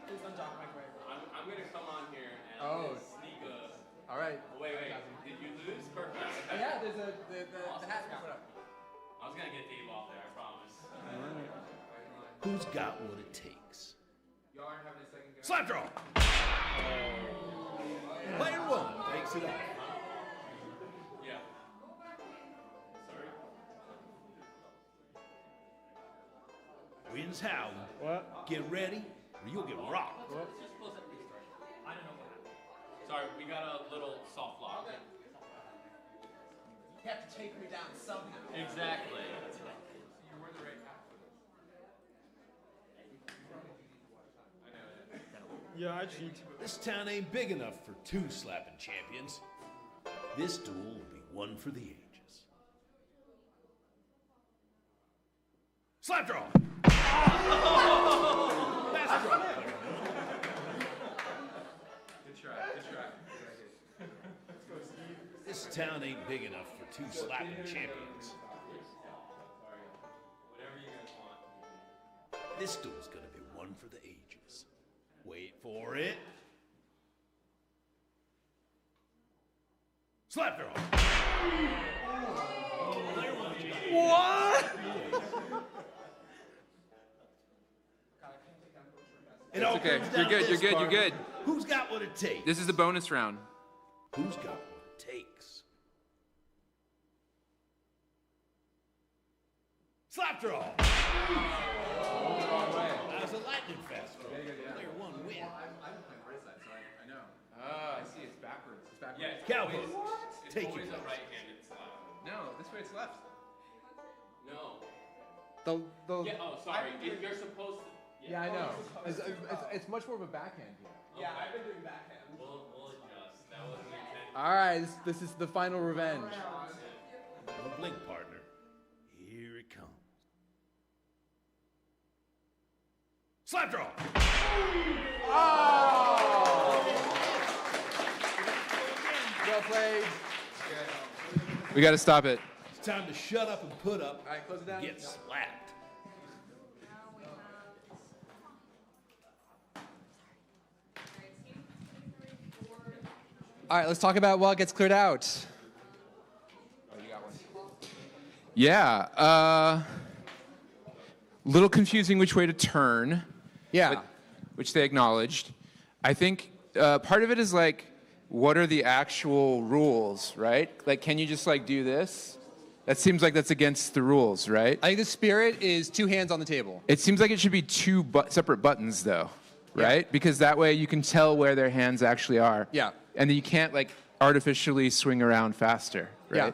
I'm going to come on here and I'm Oh. going to sneak a... All right. Wait. Did you lose? Perfect. Yeah, there's the hat we put up. I was going to get Dave off there, I promise. Who's got what it takes? Y'all aren't having a second go? Slap draw. Player 1 takes it off. Yeah. Sorry. Wins howling. What? Get ready, or you'll get rocked. Just close that restart. I don't know what happened. Sorry, we got a little soft lock. You have to take me down somehow. Exactly. You were the right path for this. I know it. Yeah, I cheat. This town ain't big enough for 2 slapping champions. This duel will be one for the ages. Slap draw. That's draw. Good try. This town ain't big enough for 2 slapping champions. Whatever you guys want. This duel's gonna be one for the ages. Wait for it. Slap draw. What? It all okay. comes You're down good, to you're this, good, you're partner. good. Who's got what it takes? This is the bonus round. Who's got what it takes? Slap draw. That was a lightning fast. Player 1 wins. I've been playing right side, so I know. I see. It's backwards. It's backwards. Yeah, Cowboys, it's take always your a place. right-handed slap. No, this way it's left. No. The Yeah, oh, sorry. You're supposed to... Yeah, I know. It's much more of a backhand here. Yeah, I've been doing backhand. We'll adjust. That wasn't the intent. All right, this is the final revenge. Don't blink, partner. Here it comes. Slap draw. Well played. We got to stop it. It's time to shut up and put up. All right, close it down. Get slapped. All right, let's talk about what gets cleared out. Yeah. Little confusing which way to turn. Yeah. Which they acknowledged. I think part of it is like what are the actual rules, right? Like, can you just like do this? That seems like that's against the rules, right? I think the spirit is 2 hands on the table. It seems like it should be 2 separate buttons, though, right? Because that way you can tell where their hands actually are. Yeah. And then you can't like artificially swing around faster, right?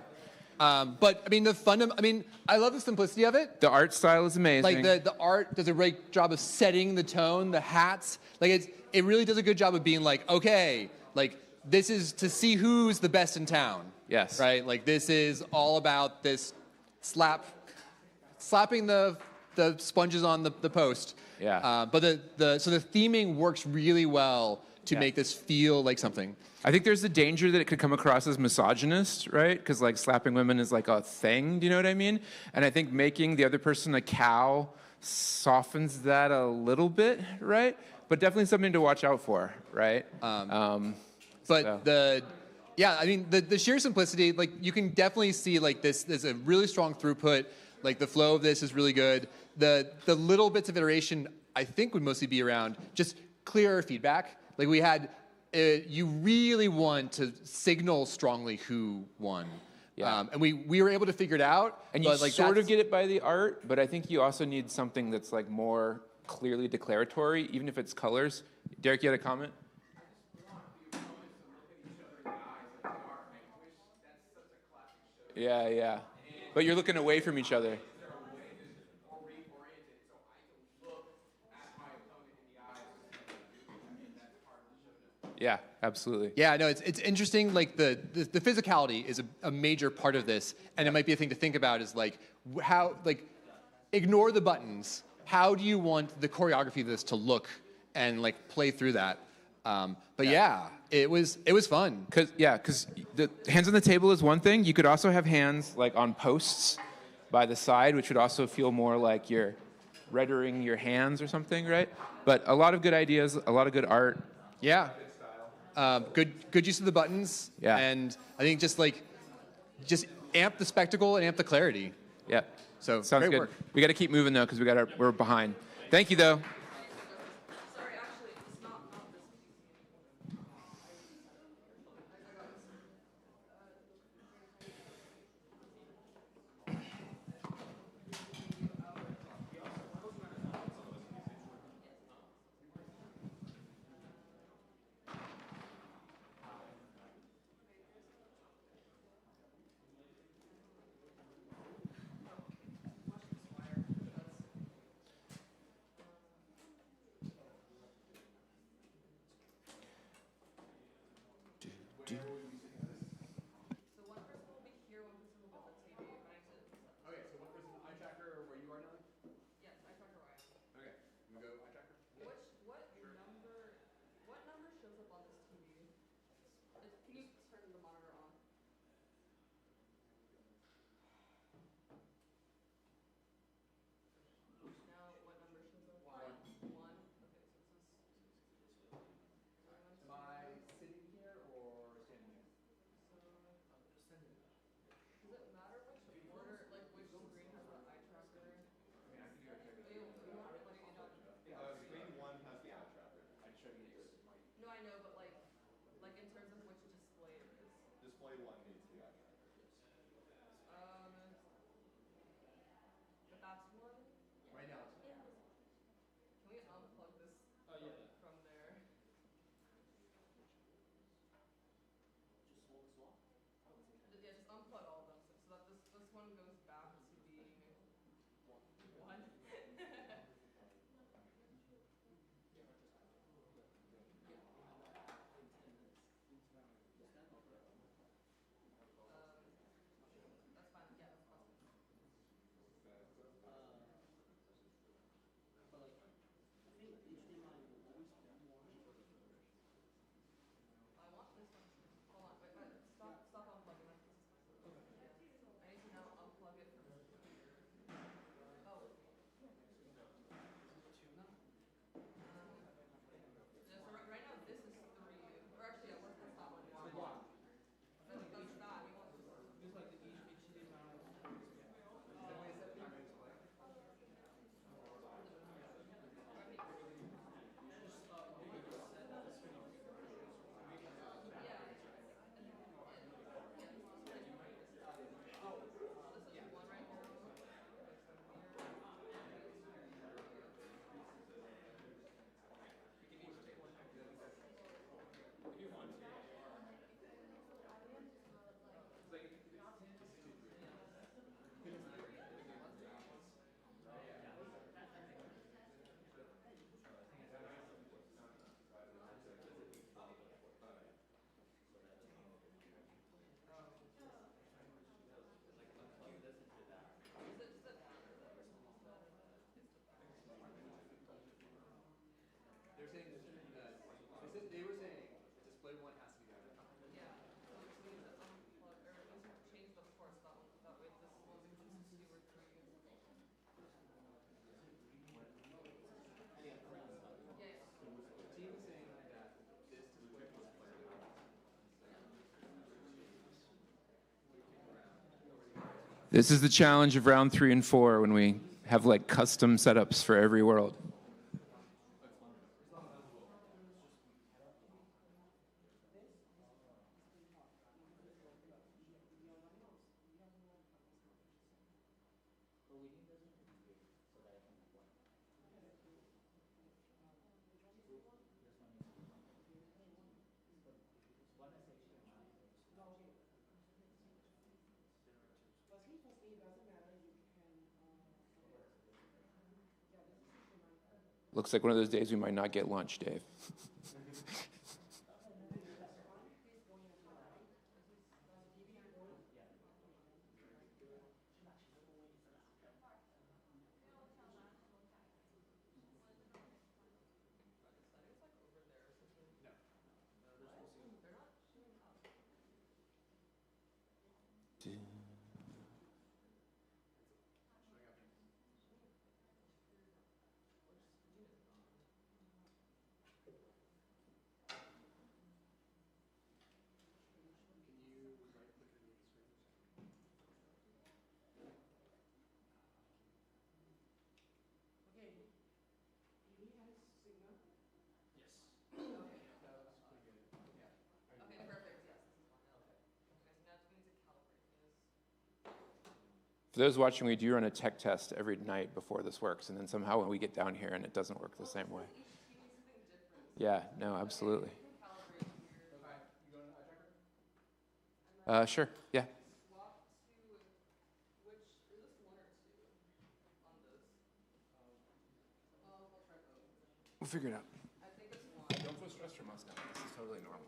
Yeah. But I mean, I love the simplicity of it. The art style is amazing. Like the art does a great job of setting the tone, the hats. Like it really does a good job of being like, okay, like this is to see who's the best in town. Yes. Right? Like this is all about this slapping the sponges on the post. Yeah. But so the theming works really well to make this feel like something. I think there's the danger that it could come across as misogynist, right? Because like slapping women is like a thing, do you know what I mean? And I think making the other person a cow softens that a little bit, right? But definitely something to watch out for, right? I mean, the sheer simplicity, like you can definitely see like this, there's a really strong throughput, like the flow of this is really good. The little bits of iteration, I think would mostly be around just clearer feedback. Like we had, you really want to signal strongly who won. Yeah. And we were able to figure it out. And you but, like, sort of get it by the art, but I think you also need something that's like more clearly declaratory, even if it's colors. Derek, you had a comment? Yeah, yeah. But you're looking away from each other. Yeah, absolutely. Yeah, no, it's interesting. Like the physicality is a major part of this, and it might be a thing to think about. Is like how ignore the buttons. How do you want the choreography of this to look and like play through that? But yeah, it was fun. Because the hands on the table is one thing. You could also have hands like on posts by the side, which would also feel more like you're reddering your hands or something, right? But a lot of good ideas, a lot of good art. Yeah. Good use of the buttons. Yeah. And I think just amp the spectacle and amp the clarity. Yeah. So sounds great good. work. We got to keep moving though because we're behind. Thank you though. This is the challenge of round 3 and 4 when we have like custom setups for every world. Looks like one of those days we might not get lunch, Dave. For those watching, we do run a tech test every night before this works, and then somehow when we get down here and it doesn't work the same way. Yeah, no, absolutely. Sure, yeah. We'll figure it out. Don't feel stressed from us now. This is totally normal.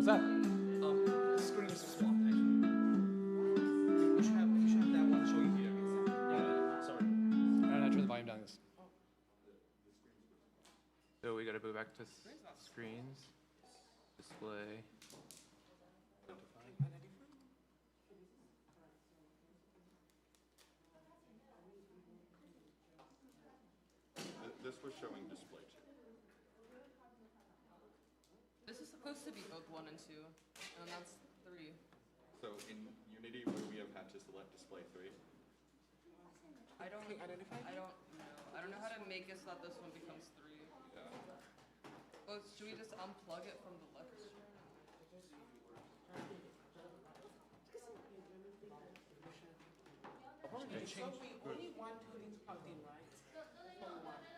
What's that? Screen is swapped actually. We should have that one showing here. Yeah, sorry. No, turn the volume down. This. So we got to go back to screens, display. This was showing display too. This is supposed to be both 1 and 2, and that's 3. So in Unity, would we have had to select display 3? I don't know. I don't know how to make it so that this one becomes 3. Yeah. Oh, should we just unplug it from the left screen? So we only want 2 things plugged in, right? Turn the volume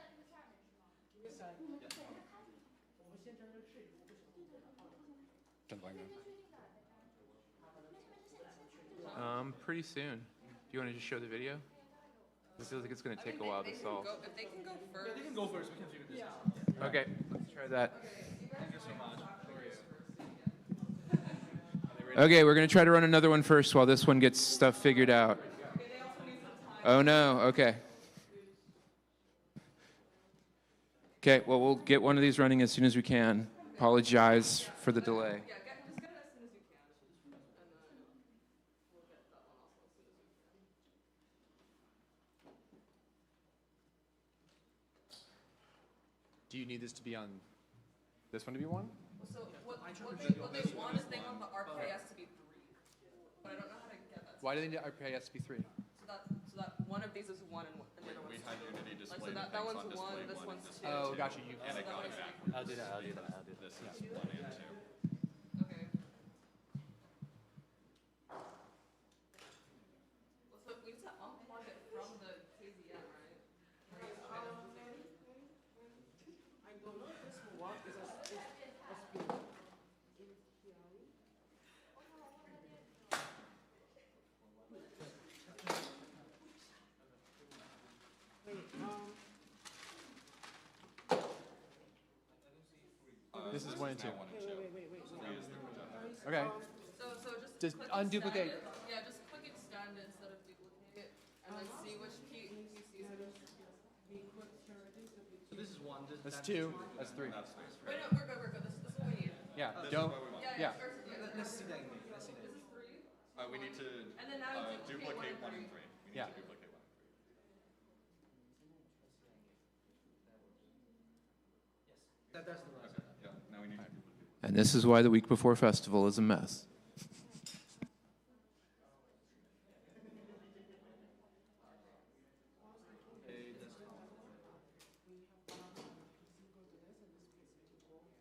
down. Pretty soon. Do you want to just show the video? It feels like it's going to take a while to solve. If they can go first. Yeah, they can go first. We can figure this out. Okay, let's try that. Thank you so much. Okay, we're going to try to run another one first while this one gets stuff figured out. Oh no, okay. Okay, well, we'll get one of these running as soon as we can. Apologize for the delay. Yeah, just get it as soon as you can. And then we'll get that one also as soon as we can. Do you need this to be on this one to be 1? So what they want is they want the RPIS to be 3. But I don't know how to get that. Why do they need RPIS to be 3? So that one of these is 1 and the other We one's had 2. Unity Like, display so the that things one's on 1, display this 1 one's and 2. display Oh, 2. gotcha. You. And it got it backwards. I'll do that. I'll do that. I'll do that. This is 1 and 2. Okay. Well, so we just unplug it from the KZN, right? I don't know if this will work because it's This is 1 and 2. wait. Okay. So Just click unduplicate. extend it. Yeah, just click extend instead of duplicate, and then see which PCs it is. So this is 1. That's 2. That's 3. Wait, no, we're good. This is what we need. Yeah. This Don't. is what we want. Yeah. Let's see that image. Let's see that. This is 3. We need to And then now duplicate 1 1 and and 3. 3. We need Yeah. to duplicate 1 and 3. That's the right. Okay. Yeah. Now we need to duplicate. And this is why the week before festival is a mess.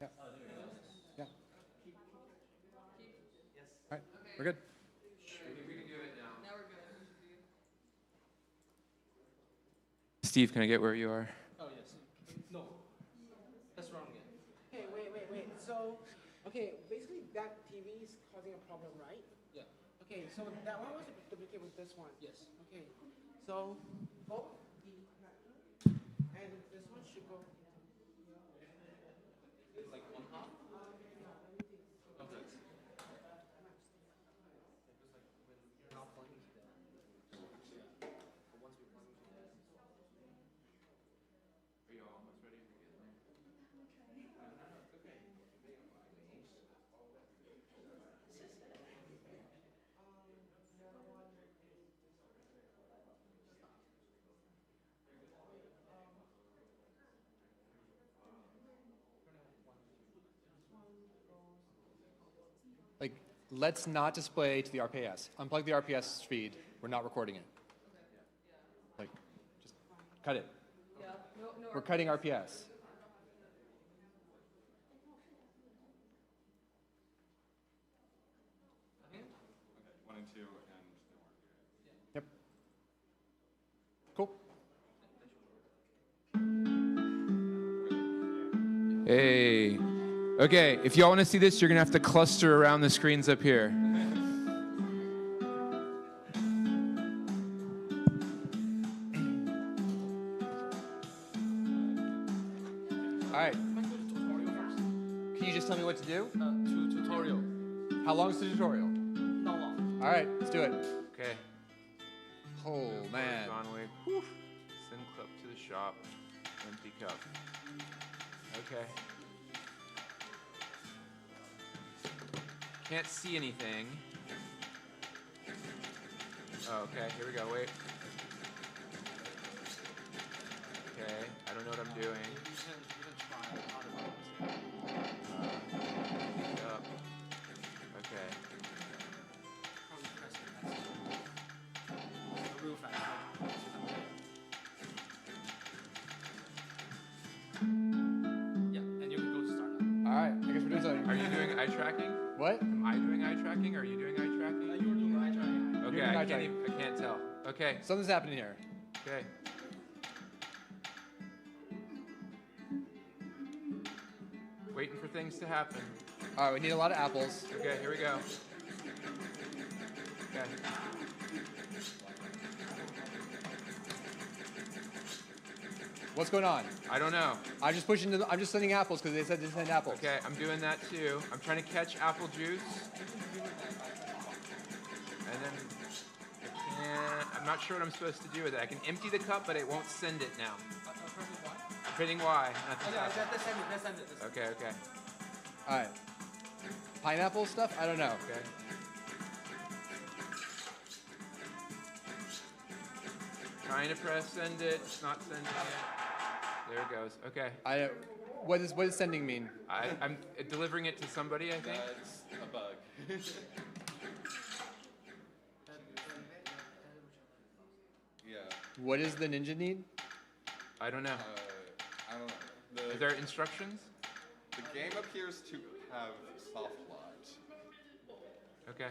Yeah. Yeah. All right. We're good. Now we're good. Steve, can I get where you are? Oh, yes. No. That's wrong again. Hey, wait. So, okay, basically that TV is causing a problem, right? Yeah. Okay, so that one was duplicate with this one. Yes. Okay. So, both the connector and this one should go. Like 1/2? Okay. let's not display to the RPS. Unplug the RPS feed. We're not recording it. Like, just cut it. Yeah. No. We're cutting RPS. Okay, 1 and 2 and Yep. Cool. Hey. Okay, if y'all want to see this, you're going to have to cluster around the screens up here. All right. Can you just tell me what to do? Tutorial. How long is the tutorial? Not long. All right, let's do it. Okay. Oh, man. John Wick. Whew. Send clip to the shop. Empty cup. Okay. Can't see anything. Oh, okay, here we go, wait. Okay, I don't know what I'm doing. Up. Okay. Real fast. Yeah, and you can go to start now. All right, I guess we're doing something. Are you doing eye tracking? What? Am I doing eye tracking? Are you doing eye tracking? You were doing eye tracking. Okay, doing eye tracking. I can't tell. Okay, Something's happening here. okay. Waiting for things to happen. All right, we need a lot of apples. Okay, here we go. Okay. What's going on? I don't know. I'm just sending apples because they said to send apples. Okay, I'm doing that too. I'm trying to catch apple juice. And then I can't, I'm not sure what I'm supposed to do with it. I can empty the cup, but it won't send it now. Hitting Y. Nothing Yeah, happened. let's send it. Let's send it. Okay, okay. All right. Pineapple stuff? I don't know. Okay. Trying to press send it. It's not sending it. There it goes. Okay. What does sending mean? I'm delivering it to somebody, I think. That's a bug. Yeah. What does the ninja need? I don't know. I don't know. Is there instructions? The game appears to have soft launch. Okay.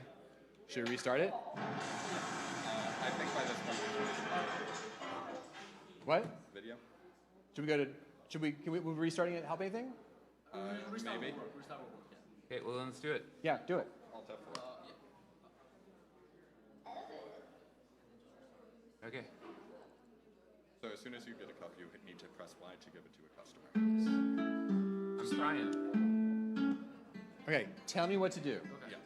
Should we restart it? I think by this point we should What? video. Can we restarting it help anything? Maybe. Okay, well then let's do it. Yeah, do it. Alt F4. Okay. So as soon as you get a cup, you need to press Y to give it to a customer. I'm trying. Okay, tell me what to do. Yeah.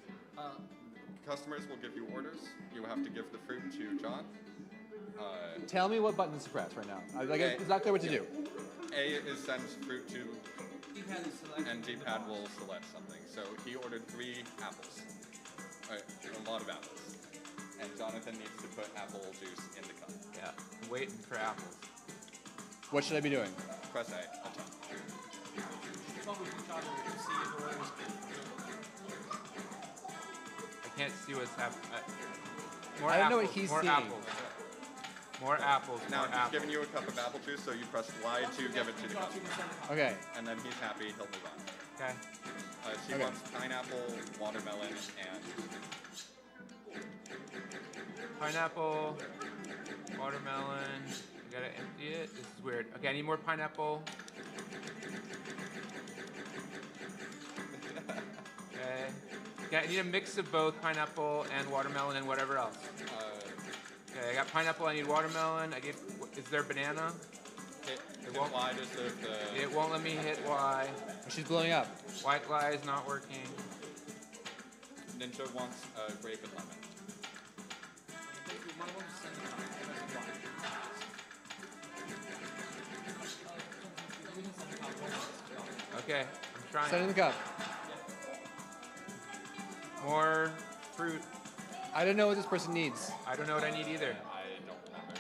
Customers will give you orders. You have to give the fruit to John. Tell me what button to press right now. It's not clear what to do. A is send fruit to, and D-pad will select something. So he ordered 3 apples. A lot of apples. And Jonathan needs to put apple juice in the cup. Yeah, I'm waiting for apples. What should I be doing? Press A on top. I can't see what's happening. I don't know what he's seeing. Apples. More apples. Now More he's apples. giving you a cup of apple juice, so you press Y to give it to the customer. Okay. And then he's happy, he'll move on. Okay. She Okay. wants pineapple, watermelon, and Pineapple, watermelon. I gotta empty it. This is weird. Okay, I need more pineapple. Okay. Okay, I need a mix of both pineapple and watermelon and whatever else. Okay, I got pineapple. I need watermelon. Is there banana? hit won't- Y to serve the... It won't let me hit Y. She's blowing up. White Y is not working. Ninja wants grape and lemon. Okay, I'm trying. Send in the cup. More fruit. I don't know what this person needs. I don't know what I need either. I don't remember.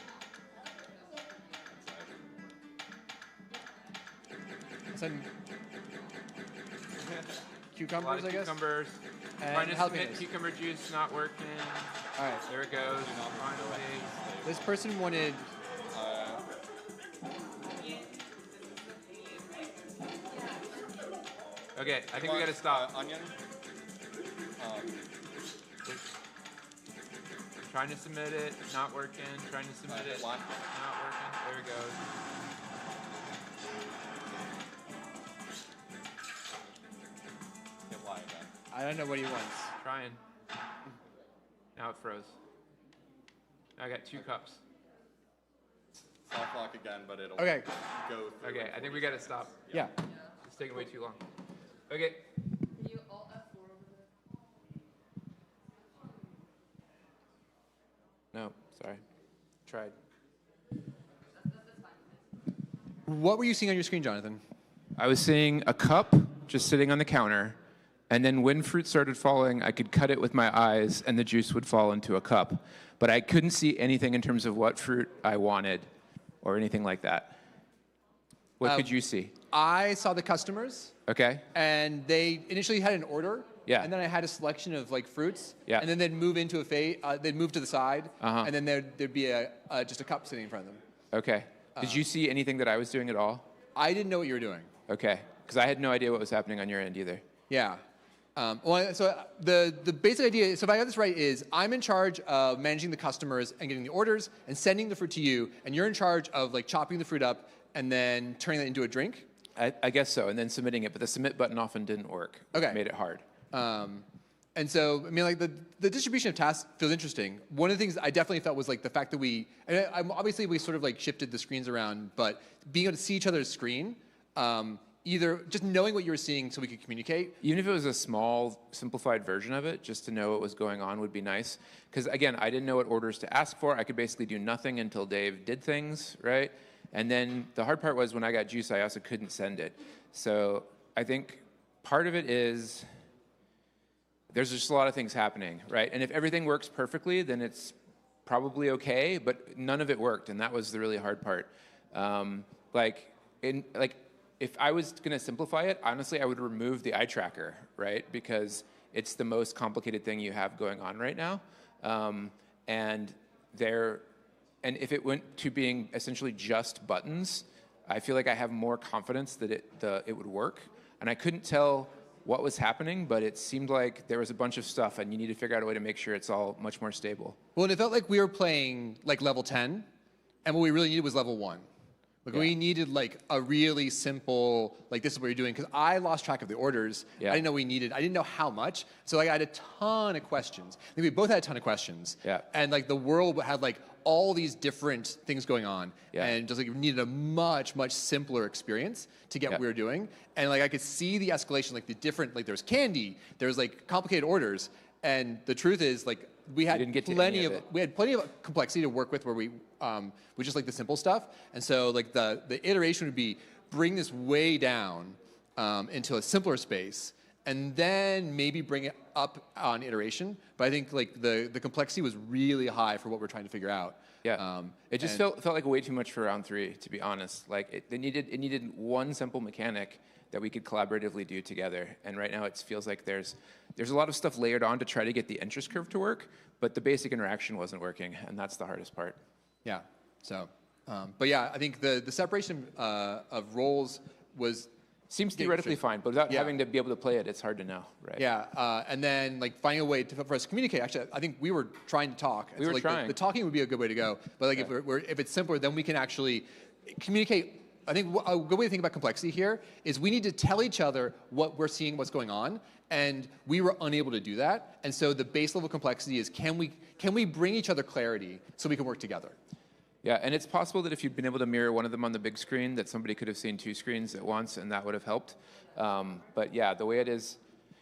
Send A lot cucumbers, of I guess. cucumbers. Trying to submit jalapenos. cucumber juice, not working. All right. There it goes. Finally. This person wanted. Okay, I think we gotta stop. Onion. Trying to submit it, not working. Trying to submit it, not working. There it goes. Hit Y again. I don't know what he wants. Trying. Now it froze. I got 2 cups. Soft lock again, but it'll Okay. go through. Okay, I think we gotta stop. Yeah. It's taking way too long. Okay. Can you alt F4 over there? No, sorry. Tried. What were you seeing on your screen, Jonathan? I was seeing a cup just sitting on the counter, and then when fruit started falling, I could cut it with my eyes, and the juice would fall into a cup. But I couldn't see anything in terms of what fruit I wanted or anything like that. What could you see? I saw the customers, Okay. and they initially had an order. Yeah. And then I had a selection of like fruits. Yeah. And then they'd move into they'd move to the side. Uh-huh. And then there'd be just a cup sitting in front of them. Okay. Did you see anything that I was doing at all? I didn't know what you were doing. Okay. Because I had no idea what was happening on your end either. Yeah. So the basic idea, so if I got this right, is I'm in charge of managing the customers and getting the orders and sending the fruit to you, and you're in charge of like chopping the fruit up and then turning that into a drink. I guess so, and then submitting it, but the submit button often didn't work. Okay. It made it hard. And so, I mean, like the distribution of tasks feels interesting. One of the things I definitely felt was like the fact that obviously we sort of like shifted the screens around, but being able to see each other's screen, either just knowing what you were seeing so we could communicate. Even if it was a small, simplified version of it, just to know what was going on would be nice. Because again, I didn't know what orders to ask for. I could basically do nothing until Dave did things, right? And then the hard part was when I got juice, I also couldn't send it. So I think part of it is there's just a lot of things happening, right? And if everything works perfectly, then it's probably okay, but none of it worked, and that was the really hard part. If I was gonna simplify it, honestly, I would remove the eye tracker, right? Because it's the most complicated thing you have going on right now. And if it went to being essentially just buttons, I feel like I have more confidence that it would work. And I couldn't tell what was happening, but it seemed like there was a bunch of stuff, and you need to figure out a way to make sure it's all much more stable. Well, and it felt like we were playing like level 10, and what we really needed was level 1. Like we needed like a really simple, like this is what you're doing, because I lost track of the orders. Yeah. I didn't know how much. So like I had a ton of questions. I think we both had a ton of questions. Yeah. And like the world had like all these different things going on. Yeah. And just like we needed a much, much simpler experience to get what we were doing. And like I could see the escalation, like the different, like there's candy, there's like complicated orders. And the truth is like we had plenty of complexity to work with where we just like the simple stuff. And so like the iteration would be bring this way down into a simpler space and then maybe bring it up on iteration. But I think like the complexity was really high for what we're trying to figure out. Yeah, it just felt like way too much for round 3, to be honest. Like it needed one simple mechanic that we could collaboratively do together. And right now it feels like there's a lot of stuff layered on to try to get the interest curve to work, but the basic interaction wasn't working, and that's the hardest part. Yeah. So, but yeah, I think the separation of roles seems theoretically fine, but without having to be able to play it, it's hard to know, right? Yeah, and then like finding a way for us to communicate. Actually, I think we were trying to talk. We were like, trying. The talking would be a good way to go. But like if it's simpler, then we can actually communicate. I think a good way to think about complexity here is we need to tell each other what we're seeing, what's going on, and we were unable to do that. And so the base level complexity is can we bring each other clarity so we can work together? Yeah, and it's possible that if you'd been able to mirror one of them on the big screen, that somebody could have seen 2 screens at once, and that would have helped. But yeah, the way it is,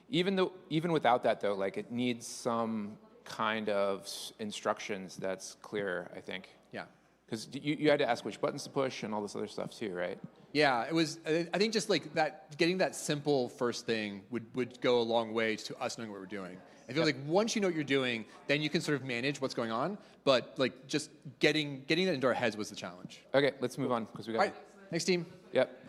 even without that though, like it needs some kind of instructions that's clearer, I think. Yeah. Because you had to ask which buttons to push and all this other stuff too, right? Yeah, it was. I think just like that, getting that simple first thing would go a long way to us knowing what we're doing. I feel like once you know what you're doing, then you can sort of manage what's going on. But like just getting that into our heads was the challenge. Okay, let's move on because we got. All right, next team. Yep.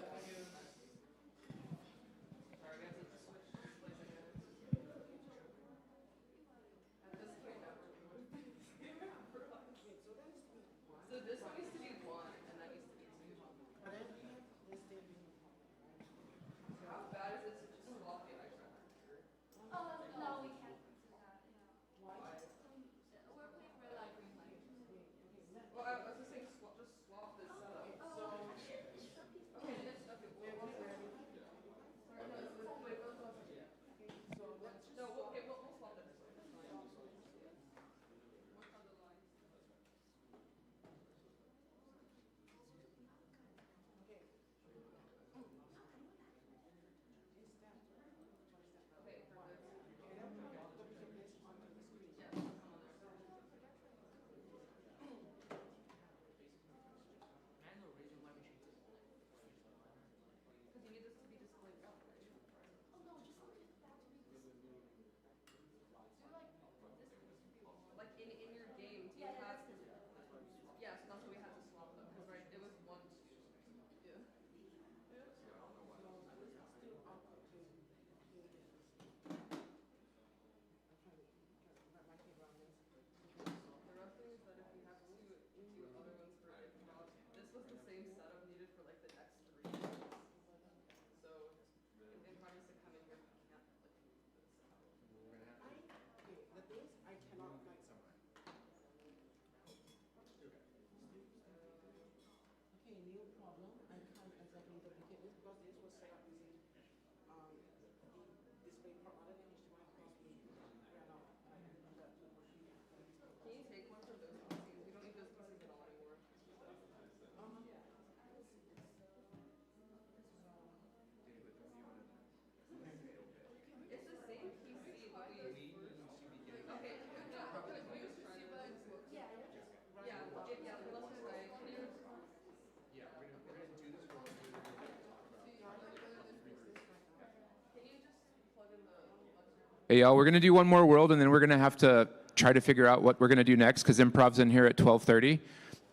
Hey, y'all, we're going to do one more world, and then we're going to have to try to figure out what we're going to do next, because improv's in here at 12:30.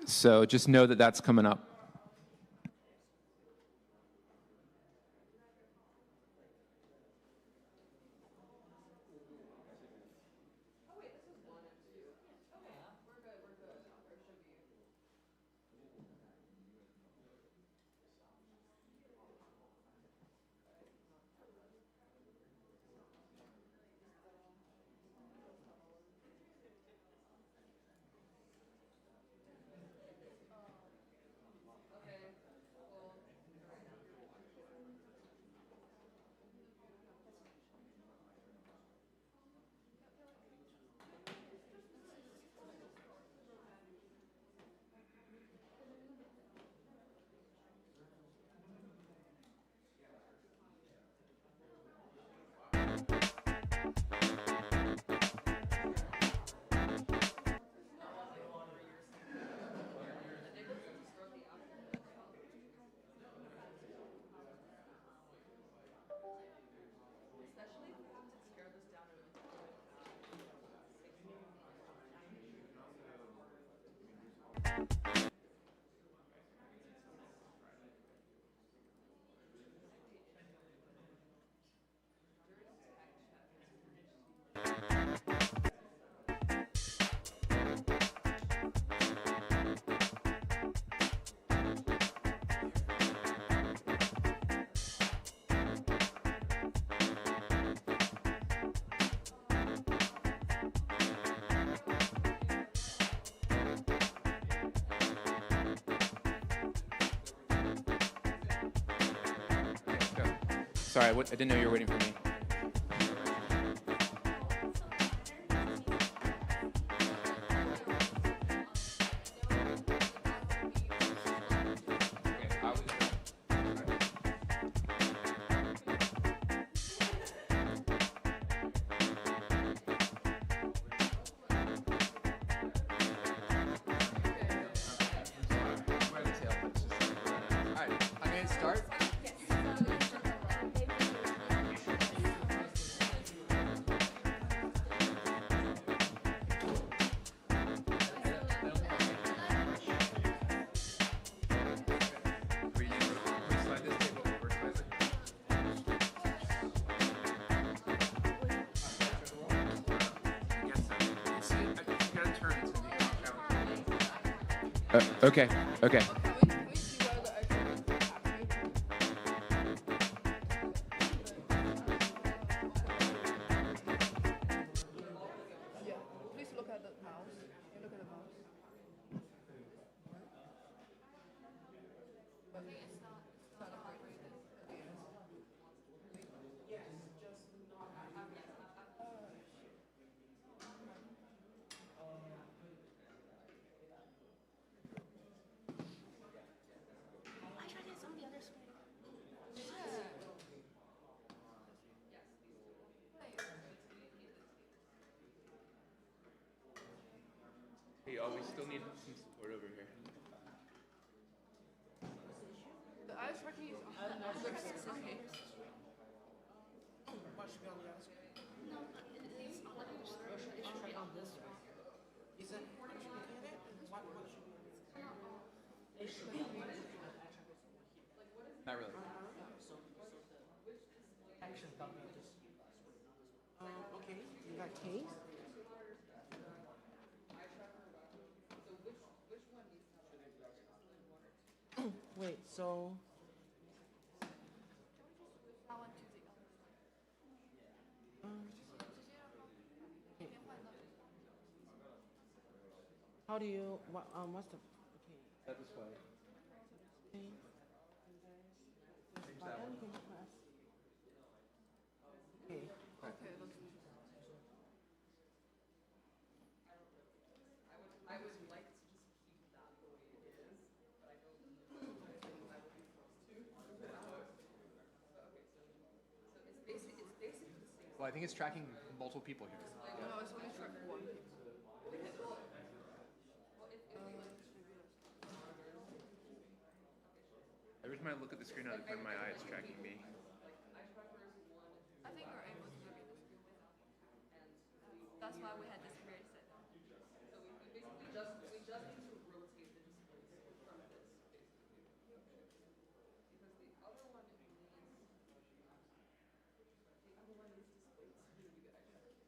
So just know that that's coming up. Sorry, I didn't know you were waiting for me. Okay, okay. Please look at the mouse. Look at the mouse. Hey, oh, we still need some support over here. The eye tracking is on the other side. What should be on the other side? No, it should be on this side. Is it? What should be on it? What should be on it? It should be on it. Not really. Action button. Okay, in that case. Wait, so. Okay. How do you, what's the, okay. That is fine. Okay. Button, can you press? Okay. I would like to just keep that the way it is, but I know that I would be forced to. Okay, so it's basically the same. Well, I think it's tracking multiple people here. No, it's only track one. Every time I look at the screen out of the corner of my eye, it's tracking me. I think we're able to maybe just do without. That's why we had this very set. So we basically just need to rotate the displays from this, basically. Because the other one needs displays to be good actually.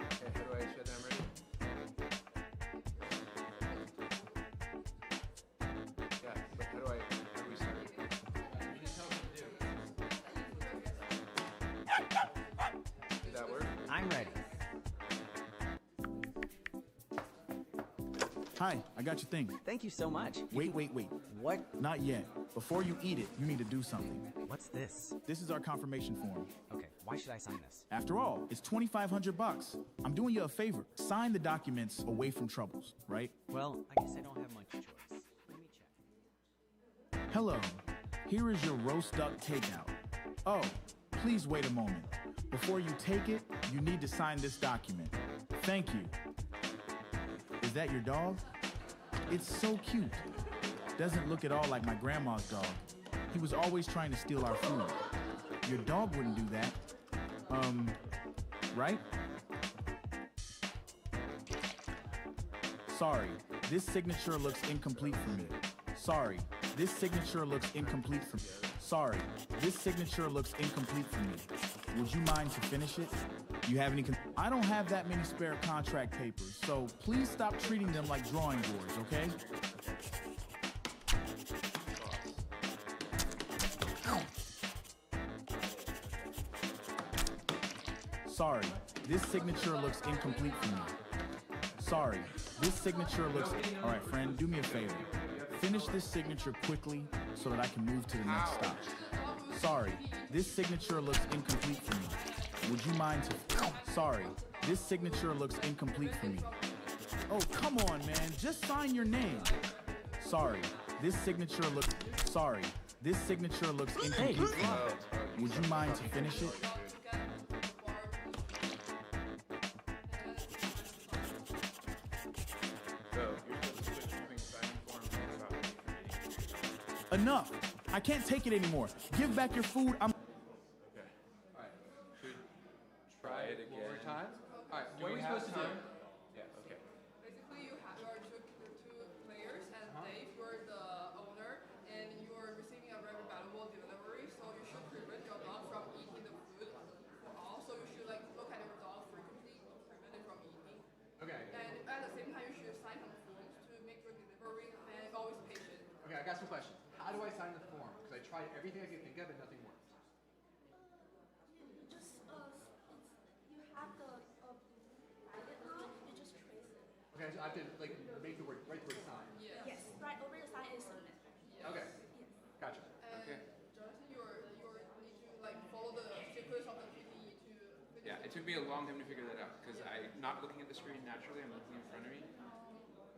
Okay, how do I show that I'm ready? Yeah, but how do we start? You can tell me to do. Did that work? I'm ready. Hi, I got your thing. Thank you so much. Wait. What? Not yet. Before you eat it, you need to do something. What's this? This is our confirmation form. Okay, why should I sign this? After all, it's $2,500. I'm doing you a favor. Sign the documents away from troubles, right? Well, I guess I don't have much choice. Let me check. Hello. Here is your roast duck takeout. Oh, please wait a moment. Before you take it, you need to sign this document. Thank you. Is that your dog? It's so cute. Doesn't look at all like my grandma's dog. He was always trying to steal our food. Your dog wouldn't do that. Right? Sorry, this signature looks incomplete for me. Sorry, this signature looks incomplete for me. Sorry, this signature looks incomplete for me. Would you mind to finish it? You have any I don't have that many spare contract papers, so please stop treating them like drawing boards, okay? Sorry, this signature looks incomplete for me. Sorry, this signature looks... All right, friend, do me a favor. Finish this signature quickly so that I can move to the next stop. Sorry, this signature looks incomplete for me. Would you mind to... Sorry, this signature looks incomplete for me. Oh, come on, man. Just sign your name. Sorry, this signature looks... Sorry, this signature looks incomplete for me. Would you mind to finish it? Enough! I can't take it anymore. Give back your food. I'm... Okay. All right. Should we try it again? One more time? All right, what are we have supposed to do? time? Yeah, okay. Basically, you have your two players, and Dave, you're the owner, and you're receiving a very valuable delivery, so you should prevent your dog from eating the food. Also, you should look at your dog frequently to prevent it from eating. Okay. And at the same time, you should sign some forms to make your delivery, and always patient. Okay, I got some questions. How do I sign the form? Because I tried everything I could think of and nothing worked. You just, you have the private line, you just trace it. Okay, so I have to make the word, write the word sign. Yes, right over the sign is submit. Okay. Yes. Gotcha. And Jonathan, you need to follow the sequence of the PTE to. Yeah, it took me a long time to figure that out because I'm not looking at the screen naturally. I'm looking in front of me.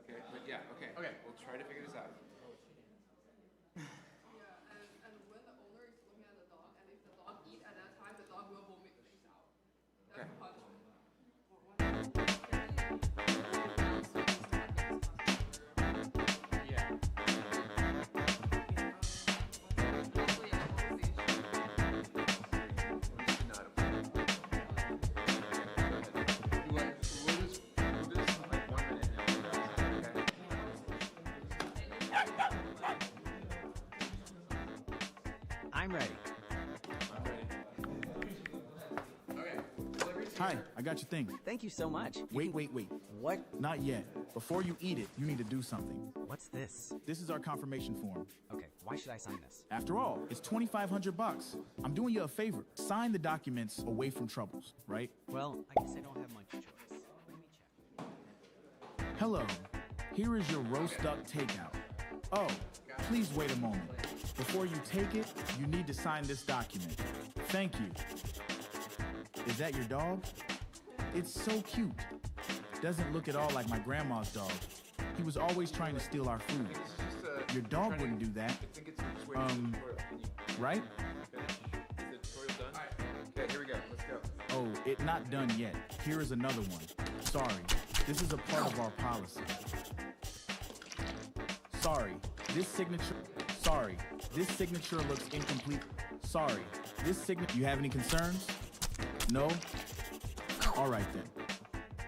Okay, but yeah, okay. Okay, we'll try to figure this out. Yeah, and when the owner is looking at the dog, and if the dog eats at that time, the dog will vomit things out. That's Okay. punishment. I'm ready. Hi, I got your thing. Thank you so much. Wait. What? Not yet. Before you eat it, you need to do something. What's this? This is our confirmation form. Okay, Why should I sign this? After all, it's $2,500. I'm doing you a favor. Sign the documents away from troubles, right? Well, I guess I don't have much choice. Let me check. Hello. Here is your roast duck takeout. Oh, please wait a moment. Before you take it, you need to sign this document. Thank you. Is that your dog? It's so cute. Doesn't look at all like my grandma's dog. He was always trying to steal our food. Your dog wouldn't do that. Right? Okay, here we go. Let's go. Oh, it not done yet. Here is another one. Sorry, this is a part of our policy. Sorry, this signature looks incomplete. Sorry, this signature. You have any concerns? No? All right then.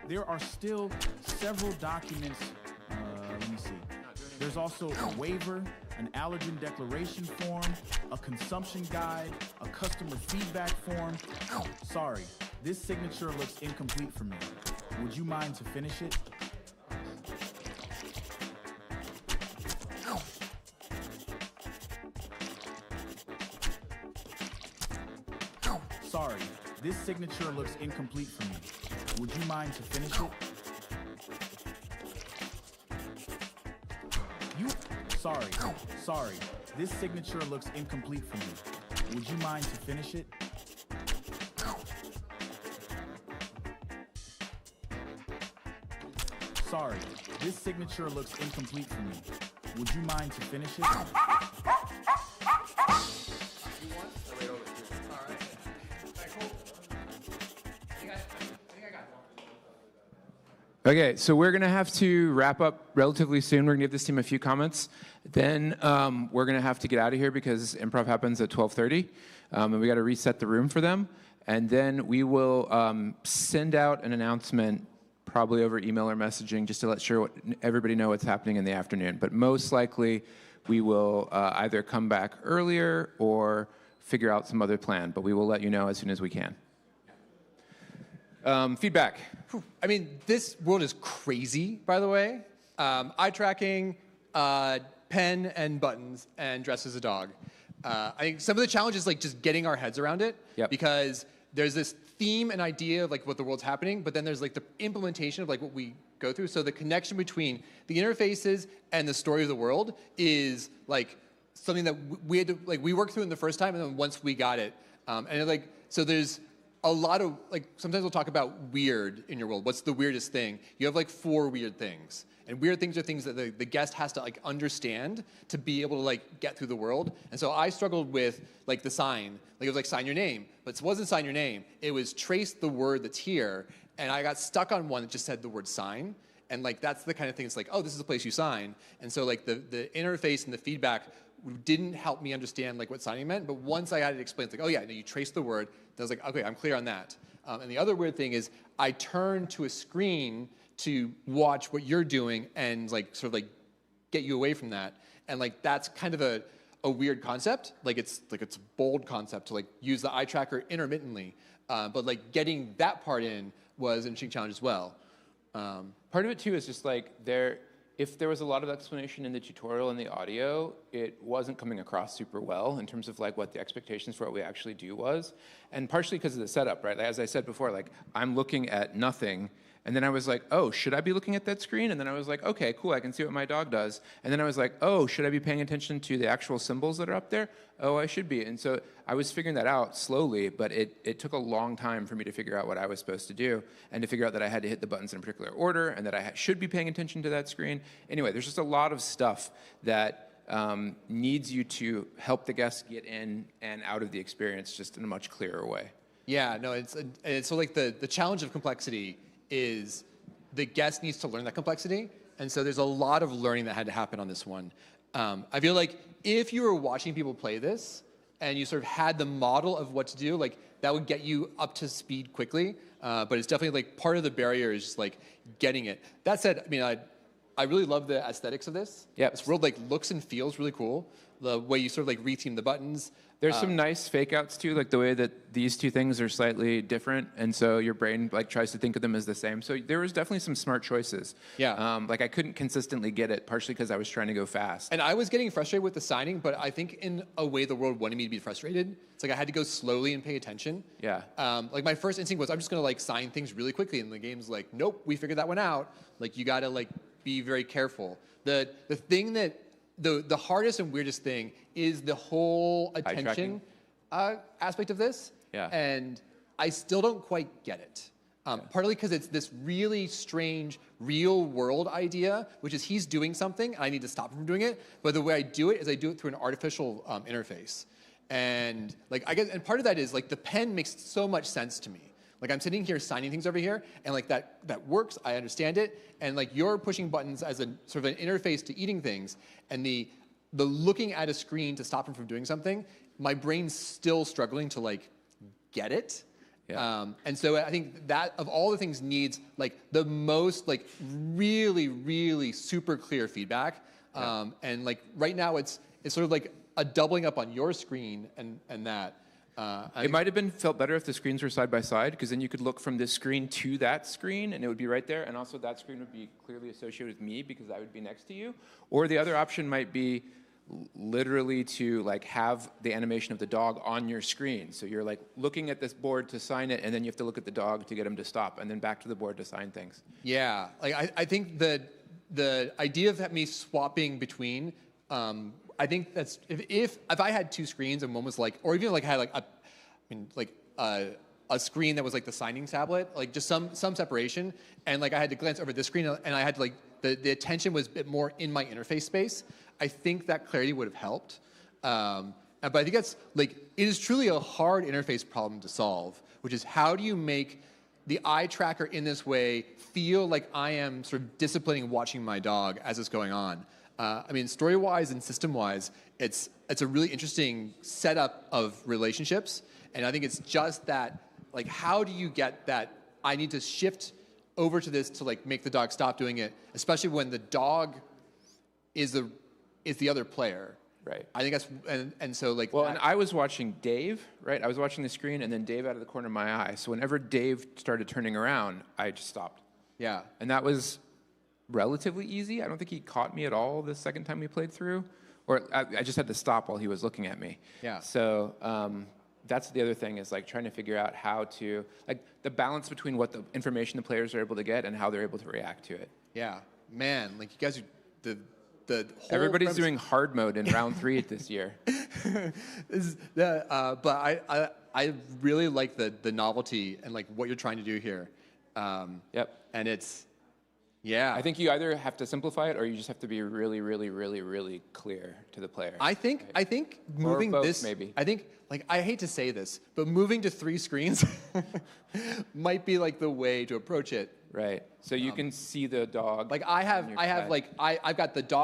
There are still several documents. Let me see. There's also a waiver, an allergen declaration form, a consumption guide, a customer feedback form. Sorry, this signature looks incomplete for me. Would you mind to finish it? Sorry, this signature looks incomplete for me. Would you mind to finish it? Sorry, this signature looks incomplete for me. Would you mind to finish it? Sorry, this signature looks incomplete for me. Would you mind to finish it? Okay, so we're going to have to wrap up relatively soon. We're going to give this team a few comments. Then we're going to have to get out of here because improv happens at 12:30, and we got to reset the room for them. And then we will send out an announcement, probably over email or messaging, just to let everybody know what's happening in the afternoon. But most likely, we will either come back earlier or figure out some other plan. But we will let you know as soon as we can. Feedback. I mean, this world is crazy, by the way. Eye tracking, pen and buttons, and dress as a dog. I think some of the challenges like just getting our heads around it, because there's this theme and idea of like what the world's happening, but then there's like the implementation of like what we go through. So the connection between the interfaces and the story of the world is like something that we had to like we worked through in the first time, and then once we got it, and like so there's a lot of like sometimes we'll talk about weird in your world. What's the weirdest thing? You have like 4 weird things. And weird things are things that the guest has to like understand to be able to like get through the world. And so I struggled with like the sign. Like it was like sign your name, but it wasn't sign your name. It was trace the word that's here. And I got stuck on one that just said the word sign. And like that's the kind of thing it's like, oh, this is the place you sign. And so like the interface and the feedback didn't help me understand like what signing meant. But once I had it explained, it's like, oh yeah, no, you trace the word. I was like, okay, I'm clear on that. And the other weird thing is I turned to a screen to watch what you're doing and like sort of like get you away from that. And like that's kind of a weird concept. Like it's a bold concept to like use the eye tracker intermittently. But like getting that part in was an interesting challenge as well. Part of it too is just like if there was a lot of explanation in the tutorial and the audio, it wasn't coming across super well in terms of like what the expectations for what we actually do was. And partially because of the setup, right? Like, as I said before, like I'm looking at nothing. And then I was like, oh, should I be looking at that screen? And then I was like, okay, cool, I can see what my dog does. And then I was like, oh, should I be paying attention to the actual symbols that are up there? Oh, I should be. And so I was figuring that out slowly, but it took a long time for me to figure out what I was supposed to do and to figure out that I had to hit the buttons in a particular order and that I should be paying attention to that screen. Anyway, there's just a lot of stuff that needs you to help the guests get in and out of the experience just in a much clearer way. Yeah, no, it's so like the challenge of complexity is the guest needs to learn that complexity. And so there's a lot of learning that had to happen on this one. I feel like if you were watching people play this and you sort of had the model of what to do, like that would get you up to speed quickly. But it's definitely like part of the barrier is just like getting it. That said, I mean, I really love the aesthetics of this. Yeah. This world like looks and feels really cool. the way you sort of like reteam the buttons. There's some nice fake outs too, like the way that these two things are slightly different, and so your brain like tries to think of them as the same. So there was definitely some smart choices. Yeah. Like I couldn't consistently get it, partially because I was trying to go fast. And I was getting frustrated with the signing, but I think in a way the world wanted me to be frustrated. It's like I had to go slowly and pay attention. Yeah. Like my first instinct was I'm just gonna like sign things really quickly, and the game's like, nope, we figured that one out. Like you gotta like be very careful. The thing that the hardest and weirdest thing is the whole attention aspect of this. Yeah. And I still don't quite get it. Partly because it's this really strange real world idea, which is he's doing something and I need to stop him from doing it. But the way I do it is I do it through an artificial interface. And like I guess, and part of that is like the pen makes so much sense to me. Like I'm sitting here signing things over here, and like that works. I understand it, and like you're pushing buttons as a sort of an interface to eating things, and the looking at a screen to stop him from doing something. My brain's still struggling to like get it. Yeah. And so I think that of all the things needs like the most like really really super clear feedback. And like right now it's sort of like a doubling up on your screen and that. It might have felt better if the screens were side by side, because then you could look from this screen to that screen, and it would be right there, and also that screen would be clearly associated with me because I would be next to you. Or the other option might be literally to like have the animation of the dog on your screen. So you're like looking at this board to sign it, and then you have to look at the dog to get him to stop, and then back to the board to sign things. Yeah, like I think the idea of me swapping between. I think that's if I had two screens and one was like, or even like had like a screen that was like the signing tablet, like just some separation, and like I had to glance over this screen and I had to like the attention was a bit more in my interface space. I think that clarity would have helped. But I think that's like it is truly a hard interface problem to solve, which is how do you make the eye tracker in this way feel like I am sort of disciplining and watching my dog as it's going on. I mean, story-wise and system-wise, it's a really interesting setup of relationships, and I think it's just that, like, how do you get that? I need to shift over to this to like make the dog stop doing it, especially when the dog is the other player. Right. I think that's and so like. Well, and I was watching Dave, right? I was watching the screen, and then Dave out of the corner of my eye. So whenever Dave started turning around, I just stopped. Yeah. And that was relatively easy. I don't think he caught me at all the second time we played through, or I just had to stop while he was looking at me. Yeah. So that's the other thing is like trying to figure out how to like the balance between what the information the players are able to get and how they're able to react to it. Yeah, man, like you guys are the whole everybody's doing hard mode in round 3 this year. But I really like the novelty and like what you're trying to do here. Yep. And it's. Yeah. I think you either have to simplify it or you just have to be really, really, really, really clear to the player. I think moving both, this maybe. I think like I hate to say this, but moving to 3 screens might be like the way to approach it. Right. So you can see the dog. Like I've got the dog